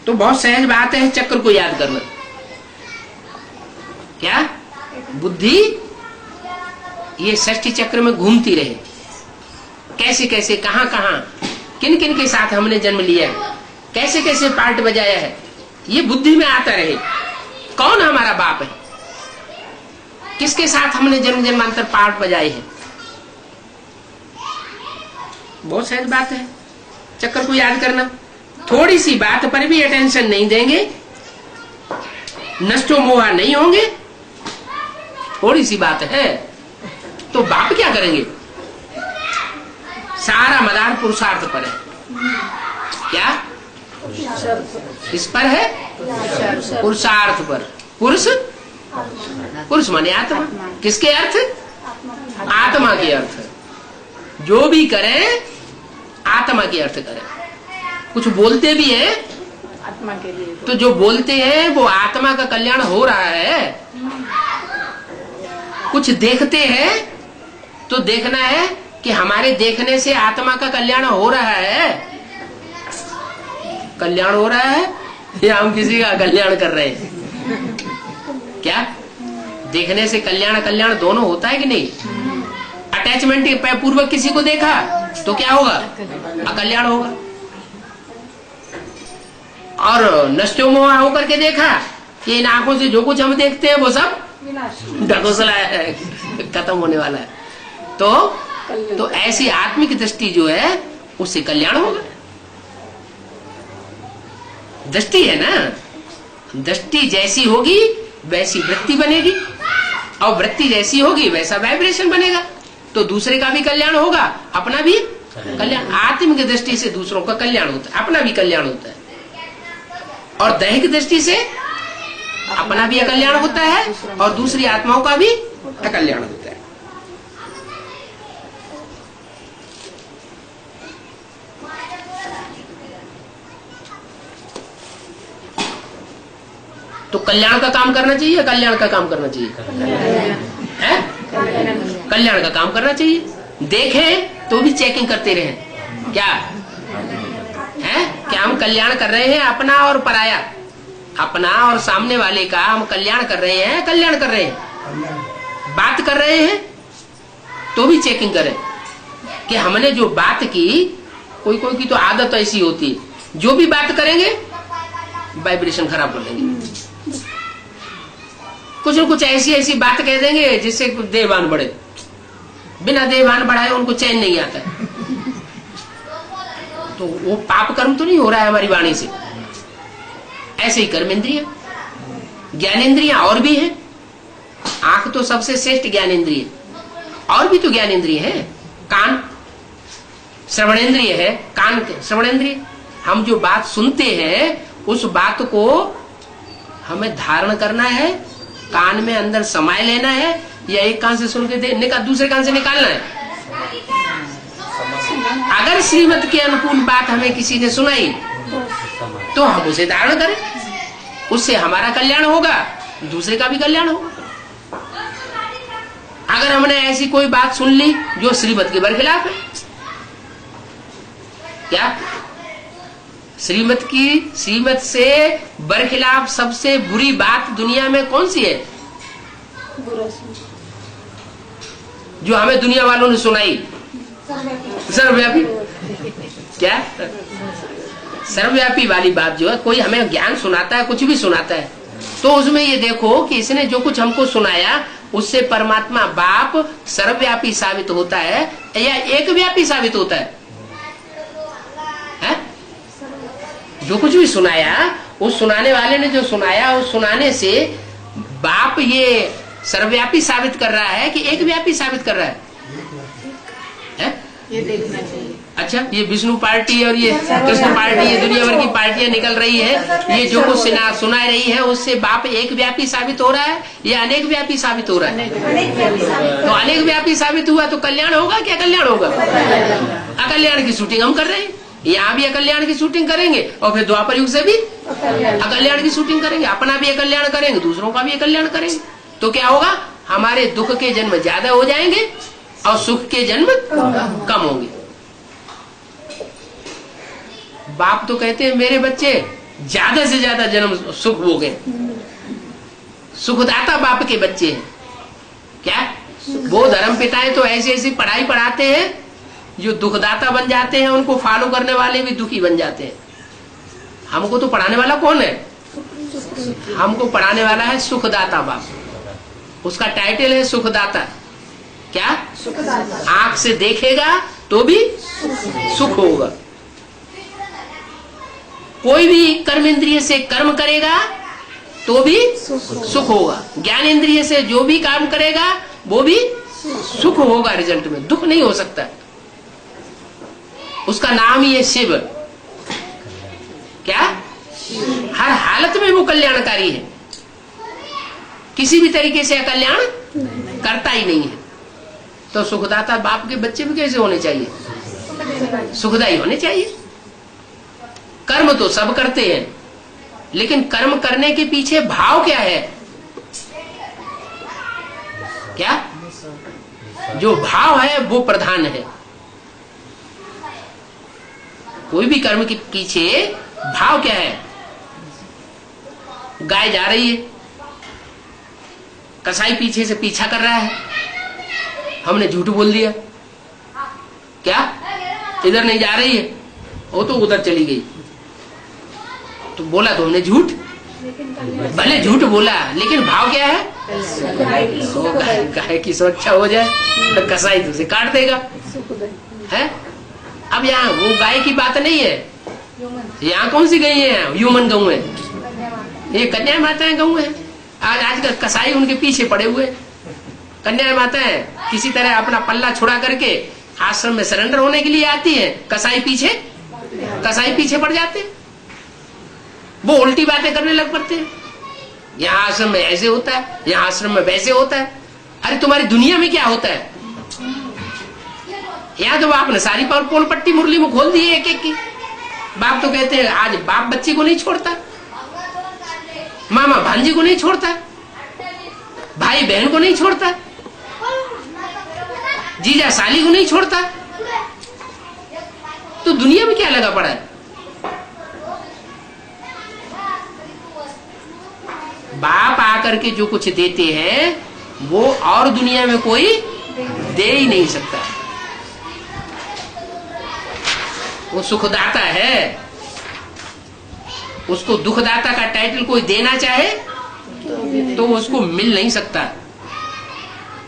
तो बहुत सहज बात है चक्र को याद करना। क्या बुद्धि ये षष्ठी चक्र में घूमती रहे, कैसे कैसे कहां कहां किन किन के साथ हमने जन्म लिया है, कैसे कैसे पार्ट बजाया है, ये बुद्धि में आता रहे। कौन हमारा बाप है, किसके साथ हमने जन्म जन्मांतर पार्ट बजाए हैं। बहुत सहज बात है चक्कर को याद करना। थोड़ी सी बात पर भी अटेंशन नहीं देंगे, नष्टो मोहा नहीं होंगे। थोड़ी सी बात है तो बाप क्या करेंगे? सारा मदार पुरुषार्थ पर है। क्या इस पर है? पुरुषार्थ पर। पुरुष माने आत्मा। किसके अर्थ? आत्मा के अर्थ। जो भी करें आत्मा के अर्थ करें। कुछ बोलते भी हैं आत्मा के लिए, तो जो बोलते हैं वो आत्मा का कल्याण हो रहा है। कुछ देखते हैं तो देखना है कि हमारे देखने से आत्मा का कल्याण हो रहा है। कल्याण हो रहा है या हम किसी का कल्याण कर रहे हैं? क्या देखने से कल्याण दोनों होता है कि नहीं? अटैचमेंट पूर्वक किसी को देखा तो क्या होगा? अकल्याण होगा। और नष्टो मोह होकर के देखा कि इन आंखों से जो कुछ हम देखते हैं वो सब ढकोसला है, खत्म होने वाला है। तो ऐसी आत्मिक दृष्टि जो है उससे कल्याण होगा। दृष्टि है ना, दृष्टि जैसी होगी वैसी वृत्ति बनेगी, और वृत्ति जैसी होगी वैसा वाइब्रेशन बनेगा। तो दूसरे का भी कल्याण होगा, अपना भी कल्याण। आत्मिक दृष्टि से दूसरों का कल्याण होता है, अपना भी कल्याण होता है। और दैहिक दृष्टि से अपना भी अकल्याण होता है और दूसरी आत्माओं का भी अकल्याण होता है। तो कल्याण का काम करना चाहिए, कल्याण का काम करना चाहिए, है? कल्याण का काम करना चाहिए। देखें तो भी चेकिंग करते रहे। क्या है? क्या हम कल्याण कर रहे हैं अपना और पराया, अपना और सामने वाले का हम कल्याण कर रहे हैं, कल्याण कर रहे हैं। बात कर रहे हैं तो भी चेकिंग करें कि हमने जो बात की, कोई कोई की तो आदत ऐसी होती है, जो भी बात करेंगे वाइब्रेशन खराब कर देंगे। कुछ न कुछ ऐसी ऐसी बात कह देंगे जिससे देहभान बढ़े, बिना देहभान बढ़ाए उनको चैन नहीं आता। तो वो पाप कर्म तो नहीं हो रहा है हमारी वाणी से। ऐसे ही कर्म इंद्रिय, ज्ञानेन्द्रियां और भी है। आंख तो सबसे श्रेष्ठ ज्ञानेन्द्रिय, और भी तो ज्ञानेन्द्रिय है। कान श्रवणेन्द्रिय है, कान श्रवणेन्द्रिय। हम जो बात सुनते हैं उस बात को हमें धारण करना है, कान में अंदर समाये लेना है, या एक कान से सुन के दूसरे कान से निकालना है। अगर श्रीमत के अनुकूल बात हमें किसी ने सुनाई तो हम उसे धारण करें, उससे हमारा कल्याण होगा, दूसरे का भी कल्याण होगा। अगर हमने ऐसी कोई बात सुन ली जो श्रीमत के बरखिलाफ है, क्या श्रीमत से बरखिलाफ सबसे बुरी बात दुनिया में कौन सी है? जो हमें दुनिया वालों ने सुनाई, सर्वव्यापी। क्या सर्वव्यापी वाली बात जो है, कोई हमें ज्ञान सुनाता है, कुछ भी सुनाता है, तो उसमें ये देखो कि इसने जो कुछ हमको सुनाया उससे परमात्मा बाप सर्वव्यापी साबित होता है या एक व्यापी साबित होता है? जो कुछ भी सुनाया, उस सुनाने वाले ने जो सुनाया, उस सुनाने से बाप ये सर्वव्यापी साबित कर रहा है कि एक व्यापी साबित कर रहा है? ये देखना चाहिए। अच्छा, ये विष्णु पार्टी और ये कृष्ण पार्टी, ये दुनिया भर की पार्टियां निकल रही है, ये जो कुछ सुना रही है उससे बाप एक व्यापी साबित हो रहा है या अनेक व्यापी साबित हो रहा है? तो अनेक व्यापी साबित हुआ तो कल्याण होगा क्या कल्याण होगा? अकल्याण की शूटिंग हम कर रहे हैं, यहाँ भी अकल्याण की शूटिंग करेंगे और फिर द्वापर युग से भी अकल्याण की शूटिंग करेंगे। अपना भी अकल्याण करेंगे, दूसरों का भी अकल्याण करेंगे। तो क्या होगा? हमारे दुख के जन्म ज्यादा हो जाएंगे और सुख के जन्म कम होंगे। बाप तो कहते हैं मेरे बच्चे ज्यादा से ज्यादा जन्म सुख हो गए, सुखदाता बाप के बच्चे हैं। क्या वो धर्म पिताएं तो ऐसी ऐसी पढ़ाई पढ़ाते हैं जो दुखदाता बन जाते हैं, उनको फॉलो करने वाले भी दुखी बन जाते हैं। हमको तो पढ़ाने वाला कौन है? हमको पढ़ाने वाला है सुखदाता बाप, उसका टाइटल है सुखदाता। क्या आंख से देखेगा तो भी सुख होगा, कोई भी कर्म इंद्रिय से कर्म करेगा तो भी सुख होगा, ज्ञान इंद्रिय से जो भी काम करेगा वो भी सुख होगा, रिजल्ट में दुख नहीं हो सकता। उसका नाम ही है शिव। क्या हर हालत में वो कल्याणकारी है, किसी भी तरीके से अकल्याण करता ही नहीं है। तो सुखदाता बाप के बच्चे भी कैसे होने चाहिए? सुखदायी होने चाहिए। कर्म तो सब करते हैं, लेकिन कर्म करने के पीछे भाव क्या है? क्या जो भाव है वो प्रधान है। कोई भी कर्म के पीछे भाव क्या है? गाय जा रही है, कसाई पीछे से पीछा कर रहा है, हमने झूठ बोल दिया। क्या इधर नहीं जा रही है, वो तो उधर चली गई, तो बोला तो हमने झूठ, भले झूठ बोला लेकिन भाव क्या है? तो गाय की सुरक्षा हो जाए, कसाई तो उसे काट देगा है। अब यहाँ वो गाय की बात नहीं है, यहाँ कौन सी गई है? ह्यूमन गऊ है, ये कन्या माताएं गऊ है। आजकल कसाई उनके पीछे पड़े हुए, कन्या माताएं किसी तरह अपना पल्ला छुड़ा करके आश्रम में सरेंडर होने के लिए आती है, कसाई पीछे पड़ जाते, वो उल्टी बातें करने लग पड़ते हैं। यहाँ आश्रम में ऐसे होता है, यहाँ आश्रम में वैसे होता है। अरे तुम्हारी दुनिया में क्या होता है? यहाँ तो आपने सारी पोल पट्टी मुरली में खोल दी है एक एक की। बाप तो कहते हैं आज बाप बच्ची को नहीं छोड़ता, मामा भांजी को नहीं छोड़ता, भाई बहन को नहीं छोड़ता। जीजा साली को नहीं छोड़ता, तो दुनिया में क्या लगा पड़ा है? बाप आकर के जो कुछ देते हैं वो और दुनिया में कोई दे ही नहीं सकता। वो सुखदाता है, उसको दुखदाता का टाइटल कोई देना चाहे तो उसको मिल नहीं सकता।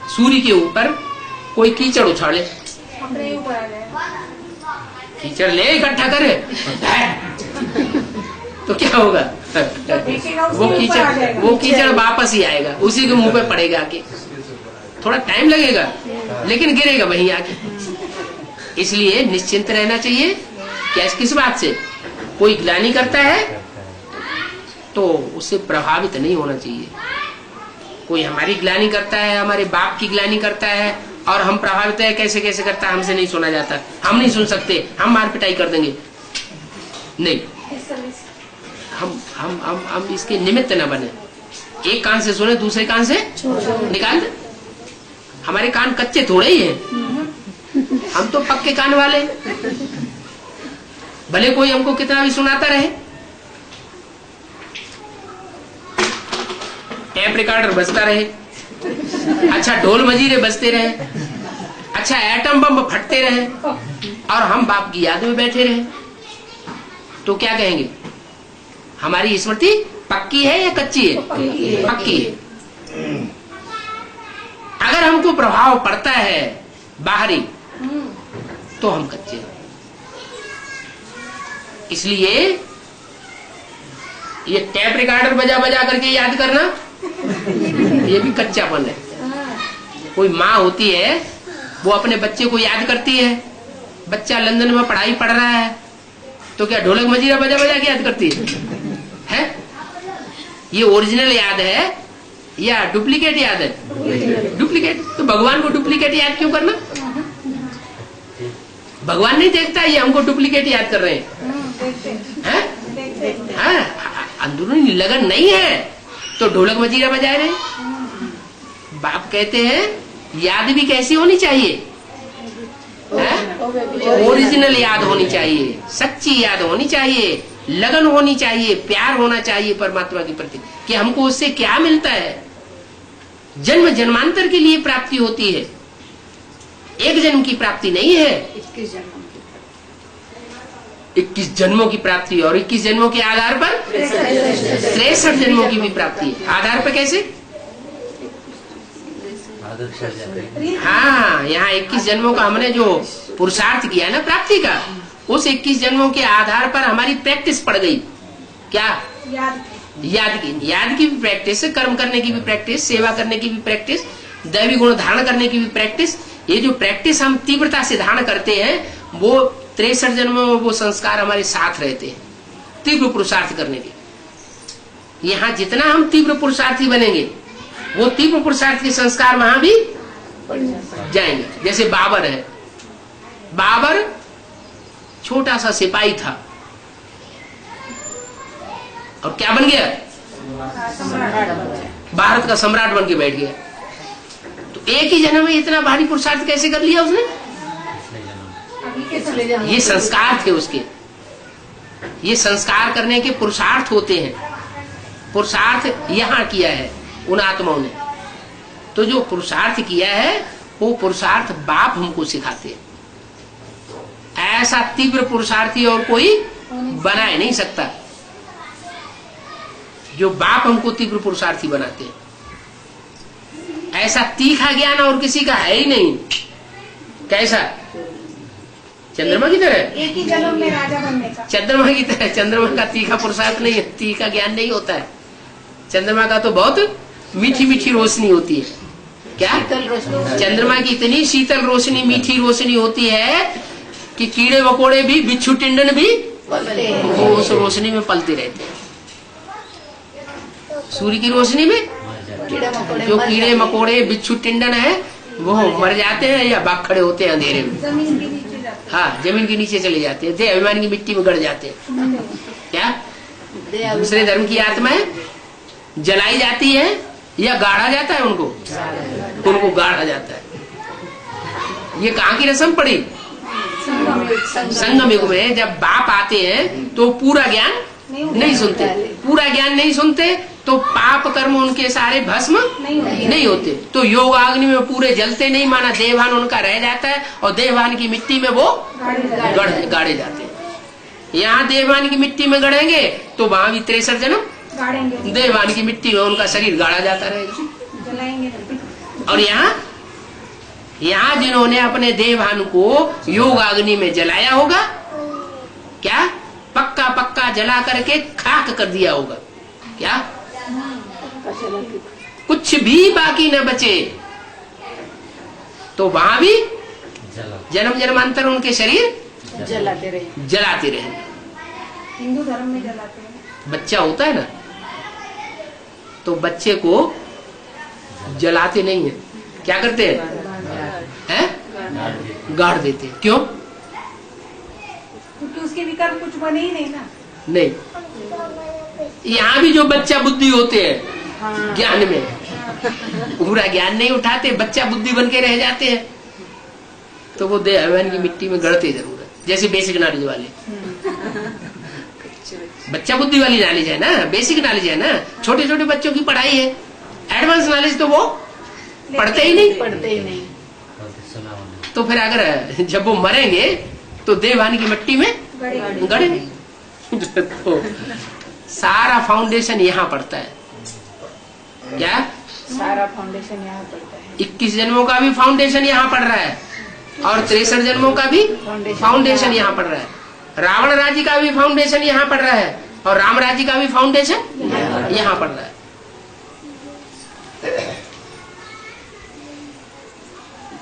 सूर्य के ऊपर कोई कीचड़ उछाले, कीचड़ ले इकट्ठा करे तो क्या होगा? वो कीचड़ वापस ही आएगा, उसी के मुंह पे पड़ेगा आके। थोड़ा टाइम लगेगा लेकिन गिरेगा वहीं आके। इसलिए निश्चिंत रहना चाहिए। क्या किस बात से? कोई ग्लानि करता है तो उससे प्रभावित नहीं होना चाहिए। कोई हमारी ग्लानि करता है, हमारे बाप की ग्लानि करता है और हम प्रभावित है, कैसे कैसे करता है हमसे नहीं सुना जाता, हम नहीं सुन सकते, हम मार पिटाई कर देंगे। नहीं, हम इसके निमित्त न बने। एक कान से सुने, दूसरे कान से निकाल दे। हमारे कान कच्चे थोड़े ही हैं, हम तो पक्के कान वाले। भले कोई हमको कितना भी सुनाता रहे। टेप रिकॉर्डर बजता रहे, अच्छा ढोल मजीरे बजते रहे, अच्छा एटम बम फटते रहे और हम बाप की याद में बैठे रहे, तो क्या कहेंगे? हमारी स्मृति पक्की है या कच्ची है? पक्की है। अगर हमको प्रभाव पड़ता है बाहरी तो हम कच्चे हैं। इसलिए ये टेप रिकॉर्डर बजा बजा करके याद करना, ये भी कच्चापन है। कोई माँ होती है, वो अपने बच्चे को याद करती है। बच्चा लंदन में पढ़ाई पढ़ रहा है तो क्या ढोलक मजीरा बजा बजा के याद करती है? ये ओरिजिनल याद है या डुप्लीकेट याद है? डुप्लीकेट। तो भगवान को डुप्लीकेट याद क्यों करना? भगवान नहीं देखता ये हमको डुप्लीकेट याद कर रहे हैं? अंदरूनी लगन नहीं है तो ढोलक मजीरा बजा रहे। बाप कहते हैं याद भी कैसी होनी चाहिए? ओरिजिनल याद होनी चाहिए, सच्ची याद होनी चाहिए, लगन होनी चाहिए, प्यार होना चाहिए परमात्मा के प्रति कि हमको उससे क्या मिलता है। जन्म जन्मांतर के लिए प्राप्ति होती है, एक जन्म की प्राप्ति नहीं है। 21 जन्मों की प्राप्ति और 21 जन्मों के आधार पर 63 जन्मों की भी प्राप्ति है। आधार पर कैसे? हाँ, यहाँ 21 जन्मों का हमने जो पुरुषार्थ किया है ना प्राप्ति का, उस 21 जन्मों के आधार पर हमारी प्रैक्टिस पड़ गई। क्या? याद की भी प्रैक्टिस, कर्म करने की भी प्रैक्टिस, सेवा करने की भी प्रैक्टिस, दैवी गुण धारण करने की भी प्रैक्टिस। ये जो प्रैक्टिस हम तीव्रता से धारण करते हैं वो 63 जन्मों में वो संस्कार हमारे साथ रहते हैं तीव्र पुरुषार्थ करने के। यहाँ जितना हम तीव्र पुरुषार्थी बनेंगे वो तीव्र पुरुषार्थ के संस्कार वहां भी जाएंगे। जैसे बाबर है, बाबर छोटा सा सिपाही था और क्या बन गया? भारत का सम्राट बन के बैठ गया। तो एक ही जन्म में इतना भारी पुरुषार्थ कैसे कर लिया उसने? ये संस्कार थे उसके, ये संस्कार करने के पुरुषार्थ होते हैं। पुरुषार्थ यहाँ किया है उन आत्माओं ने, तो जो पुरुषार्थ किया है वो पुरुषार्थ बाप हमको सिखाते हैं। ऐसा तीव्र पुरुषार्थी और कोई बना ही नहीं सकता जो बाप हमको तीव्र पुरुषार्थी बनाते हैं। ऐसा तीखा ज्ञान और किसी का है ही नहीं। कैसा? चंद्रमा की तरह, एक ही जन्म में राजा बनने का। चंद्रमा की तरह। चंद्रमा का तीखा पुरुषार्थ नहीं है, तीखा ज्ञान नहीं होता है। चंद्रमा का तो बहुत मीठी मीठी रोशनी होती है। क्या? चंद्रमा की इतनी शीतल रोशनी, मीठी रोशनी होती है कि कीड़े मकोड़े भी, बिच्छू टिंडन भी वो उस रोशनी में पलते रहते हैं। सूर्य की रोशनी में जो कीड़े मकोड़े बिच्छू टिंडन है वो मर जाते हैं या भाग खड़े होते हैं अंधेरे में। हाँ, जमीन के नीचे चले जाते हैं, देह अभिमान की मिट्टी में गड़ जाते हैं। क्या? दूसरे धर्म की आत्माएं जलाई जाती है या गाड़ा जाता है? उनको गाड़ा जाता है। ये कहाँ की रस्म पड़ी? संगम युग में जब बाप आते हैं तो पूरा ज्ञान नहीं सुनते, पूरा ज्ञान नहीं सुनते तो पाप कर्म उनके सारे भस्म नहीं होते, तो योगाग्नि में पूरे जलते नहीं, माना देवान उनका रह जाता है और देवान की मिट्टी में वो गाड़े जाते हैं। यहाँ देवान की मिट्टी में गड़ेंगे तो वहां भी 63 जन्म देवान की मिट्टी में उनका शरीर गाड़ा जाता रहेगा। और यहाँ जिन्होंने अपने देवान को योगाग्नि में जलाया होगा, क्या पक्का पक्का जला करके खाक कर दिया होगा, क्या कुछ भी बाकी न बचे, तो वहां भी जन्म जन्मांतर उनके शरीर जलाते रहे। हिंदू धर्म में जलाते हैं। बच्चा होता है ना, तो बच्चे को जलाते नहीं है, क्या करते हैं? गाड़ देते हैं। क्यों? क्योंकि उसके विकार कुछ बने ही नहीं ना। नहीं, यहाँ भी जो बच्चा बुद्धि होते हैं ज्ञान में, पूरा ज्ञान नहीं उठाते, बच्चा बुद्धि बन के रह जाते हैं, तो वो देवान की मिट्टी में गड़ते जरूर है। जैसे बेसिक नॉलेज वाले, बच्चा बुद्धि वाली नॉलेज है ना, बेसिक नॉलेज है ना, छोटे छोटे बच्चों की पढ़ाई है, एडवांस नॉलेज तो वो पढ़ते ही नहीं। तो फिर अगर जब वो मरेंगे तो देवान की मिट्टी में गड़ेंगे। तो सारा फाउंडेशन यहाँ पड़ता है, क्या सारा फाउंडेशन यहाँ पड़ता है। 21 जन्मों का भी फाउंडेशन यहाँ पड़ रहा है और 63 जन्मों का भी फाउंडेशन यहाँ पड़ रहा है। रावण राज्य का भी फाउंडेशन यहाँ पड़ रहा है और राम राज्य का भी फाउंडेशन यहाँ पड़ रहा है।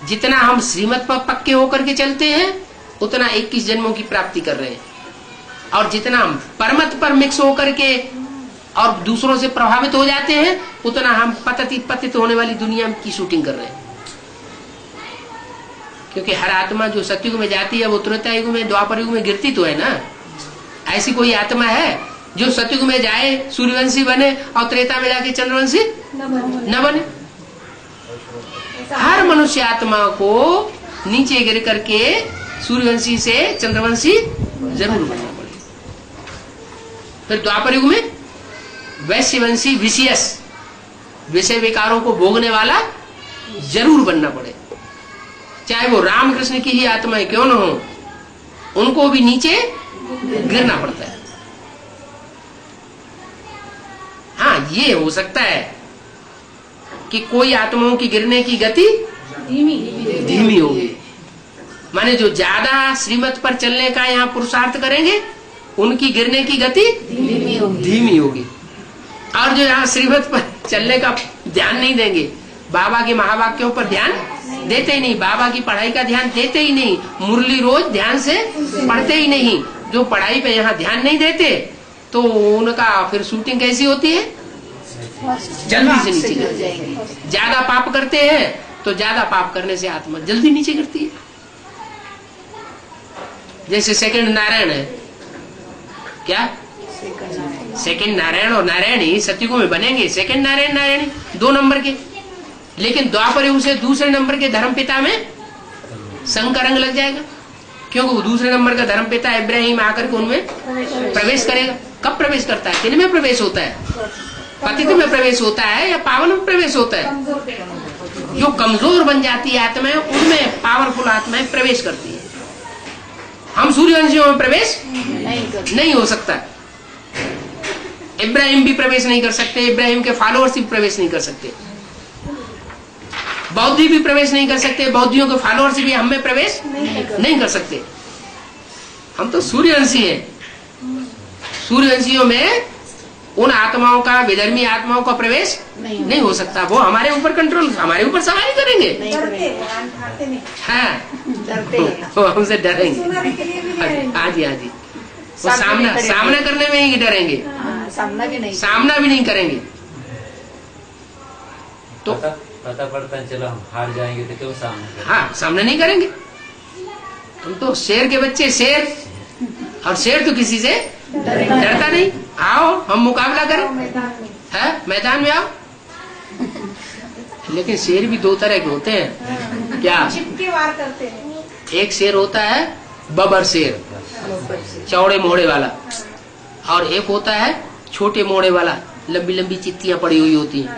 जितना हम श्रीमत पर पक्के होकर के चलते हैं उतना 21 जन्मों की प्राप्ति कर रहे हैं, और जितना हम परमत पर मिक्स होकर के और दूसरों से प्रभावित हो जाते हैं उतना हम पतित होने वाली दुनिया की शूटिंग कर रहे हैं। क्योंकि हर आत्मा जो सतयुग में जाती है वो त्रेता युग में, द्वापर युग में गिरती तो है ना। ऐसी कोई आत्मा है जो सतयुग में जाए सूर्यवंशी बने और त्रेता में जाके चंद्रवंशी न बने? हर मनुष्य आत्मा को नीचे गिर करके सूर्यवंशी से चंद्रवंशी जरूर बनना पड़ेगा। फिर द्वापर युग में वैश्यवंशी विषयस, विषय विकारों को भोगने वाला जरूर बनना पड़े, चाहे वो रामकृष्ण की ही आत्माएं क्यों न हो, उनको भी नीचे गिरना पड़ता है। हाँ, ये हो सकता है कि कोई आत्माओं की गिरने की गति धीमी होगी, माने जो ज्यादा श्रीमत पर चलने का यहाँ पुरुषार्थ करेंगे उनकी गिरने की गति धीमी होगी, और जो यहाँ श्रीमत पर चलने का ध्यान नहीं देंगे, बाबा के महावाक्यों पर ध्यान देते ही नहीं, बाबा की पढ़ाई का ध्यान देते ही नहीं, मुरली रोज ध्यान से पढ़ते ही नहीं, जो पढ़ाई पे यहाँ ध्यान नहीं देते, तो उनका फिर शूटिंग कैसी होती है? जल्दी से नीचे गिर जाएंगे। ज्यादा पाप करते हैं तो ज्यादा पाप करने से आत्मा जल्दी नीचे गिरती है। जैसे सेकंड नारायण है, क्या सेकंड नारायण और नारायणी सतयुग में बनेंगे, सेकंड नारायण नारायणी 2 नंबर के, लेकिन द्वापर युग से दूसरे नंबर के धर्मपिता में संग का रंग लग जाएगा, क्योंकि वो दूसरे नंबर का धर्मपिता इब्राहिम आकर के उनमें प्रवेश करेगा। कब प्रवेश करता है? किन में प्रवेश होता है? पतित में प्रवेश होता है या पावन में प्रवेश होता है? जो कमजोर बन जाती है आत्माएं, उनमें पावरफुल आत्माएं प्रवेश करती है। हम सूर्यवंशियों में प्रवेश नहीं हो सकता, इब्राहिम भी प्रवेश नहीं कर सकते, इब्राहिम के फॉलोअर्स भी प्रवेश नहीं कर सकते, बौद्धि भी प्रवेश नहीं कर सकते, बौद्धियों के फॉलोअर्स भी हम में प्रवेश नहीं कर सकते। हम तो सूर्यवंशी हैं। सूर्यवंशियों में उन आत्माओं का, विधर्मी आत्माओं का प्रवेश नहीं हो सकता। वो हमारे ऊपर कंट्रोल, हमारे ऊपर सवारी करेंगे, वो हमसे डरेंगे। हाँ जी, हाँ जी, वो सामना करने में ही डरेंगे, सामना भी नहीं करेंगे। तो पता पड़ता है चलो हम हार जाएंगे तो क्यों सामना करेंगे? हाँ, सामना नहीं करेंगे। हम तो शेर के बच्चे, शेर, और शेर तो किसी से डरता नहीं। आओ हम मुकाबला करें, है मैदान में आओ। लेकिन शेर भी 2 तरह के होते हैं, क्या? चिपके वार करते हैं। एक शेर होता है बबर शेर, चौड़े मोड़े वाला, और एक होता है छोटे मोड़े वाला, लंबी लंबी चित्तियां पड़ी हुई होती हैं,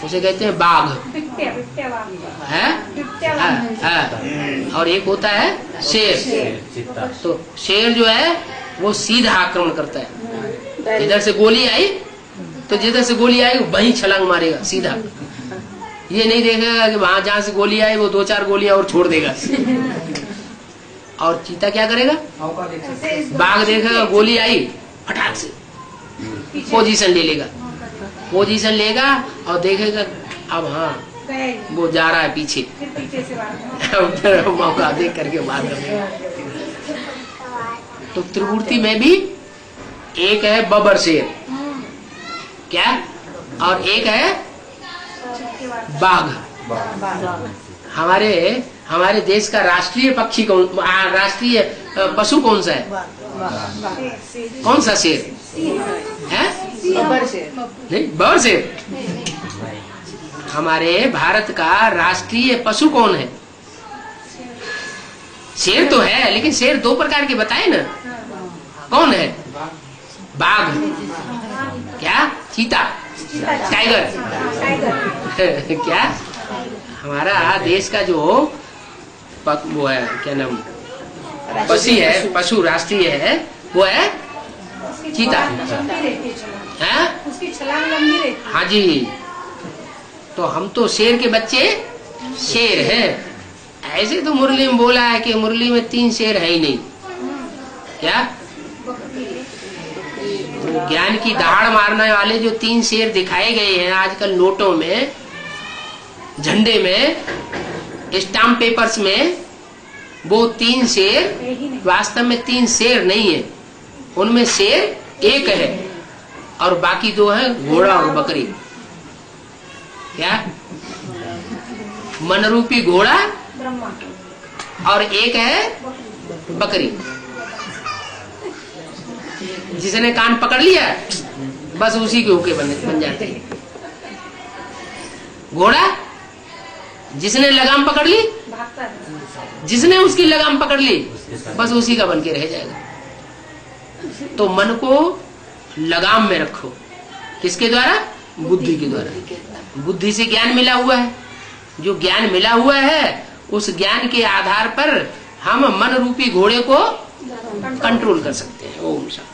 उसे कहते हैं बाघ बिट्टे वार है। और एक होता है शेर। चित्ता। तो शेर जो है वो सीधा आक्रमण करता है, इधर से गोली आई तो जिधर से गोली आई वहीं छलांग मारेगा सीधा, ये नहीं देखेगा कि वहां जहां से गोली आई वो 2-4 गोलियां और छोड़ देगा। और चीता क्या करेगा? बाघ देखेगा गोली आई, फटाक से पोजीशन ले लेगा, पोजीशन लेगा और देखेगा अब हाँ वो जा रहा है पीछे, फिर पीछे से वार फिर मौका देख करके मार देगा। तो त्रिमूर्ति में भी एक है बबर शेर, क्या, और एक है बाघ। हमारे देश का राष्ट्रीय पक्षी कौन, राष्ट्रीय पशु कौन सा है? कौन सा शेर है? बबर शेर। नहीं, बबर शेर। हमारे भारत का राष्ट्रीय पशु कौन है? शेर तो है, लेकिन शेर 2 प्रकार के बताए ना, कौन है? बाघ, क्या, चीता, टाइगर। क्या, हमारा देश का जो वो है, क्या नाम, पशु राष्ट्रीय है, वो है चीता है। उसकी छलांग लंबी रहती है। हाँ जी, तो हम तो शेर के बच्चे शेर हैं। ऐसे तो मुरली में बोला है कि मुरली में 3 शेर है ही नहीं, क्या, ज्ञान की दहाड़ मारने वाले जो 3 शेर दिखाए गए हैं आजकल नोटों में, झंडे में, स्टाम्प पेपर्स में, वो 3 शेर वास्तव में 3 शेर नहीं है, उनमें शेर एक है और बाकी 2 है घोड़ा और बकरी। क्या, मनरूपी घोड़ा ब्रह्मा और एक है बकरी। जिसने कान पकड़ लिया बस उसी के होके बन जाते हैं। घोड़ा जिसने लगाम पकड़ ली, भागता है। जिसने उसकी लगाम पकड़ ली बस उसी का बन के रह जाएगा। तो मन को लगाम में रखो, किसके द्वारा? बुद्धि के द्वारा। बुद्धि से ज्ञान मिला हुआ है, जो ज्ञान मिला हुआ है उस ज्ञान के आधार पर हम मन रूपी घोड़े को कंट्रोल कर सकते हैं। ओम शांति।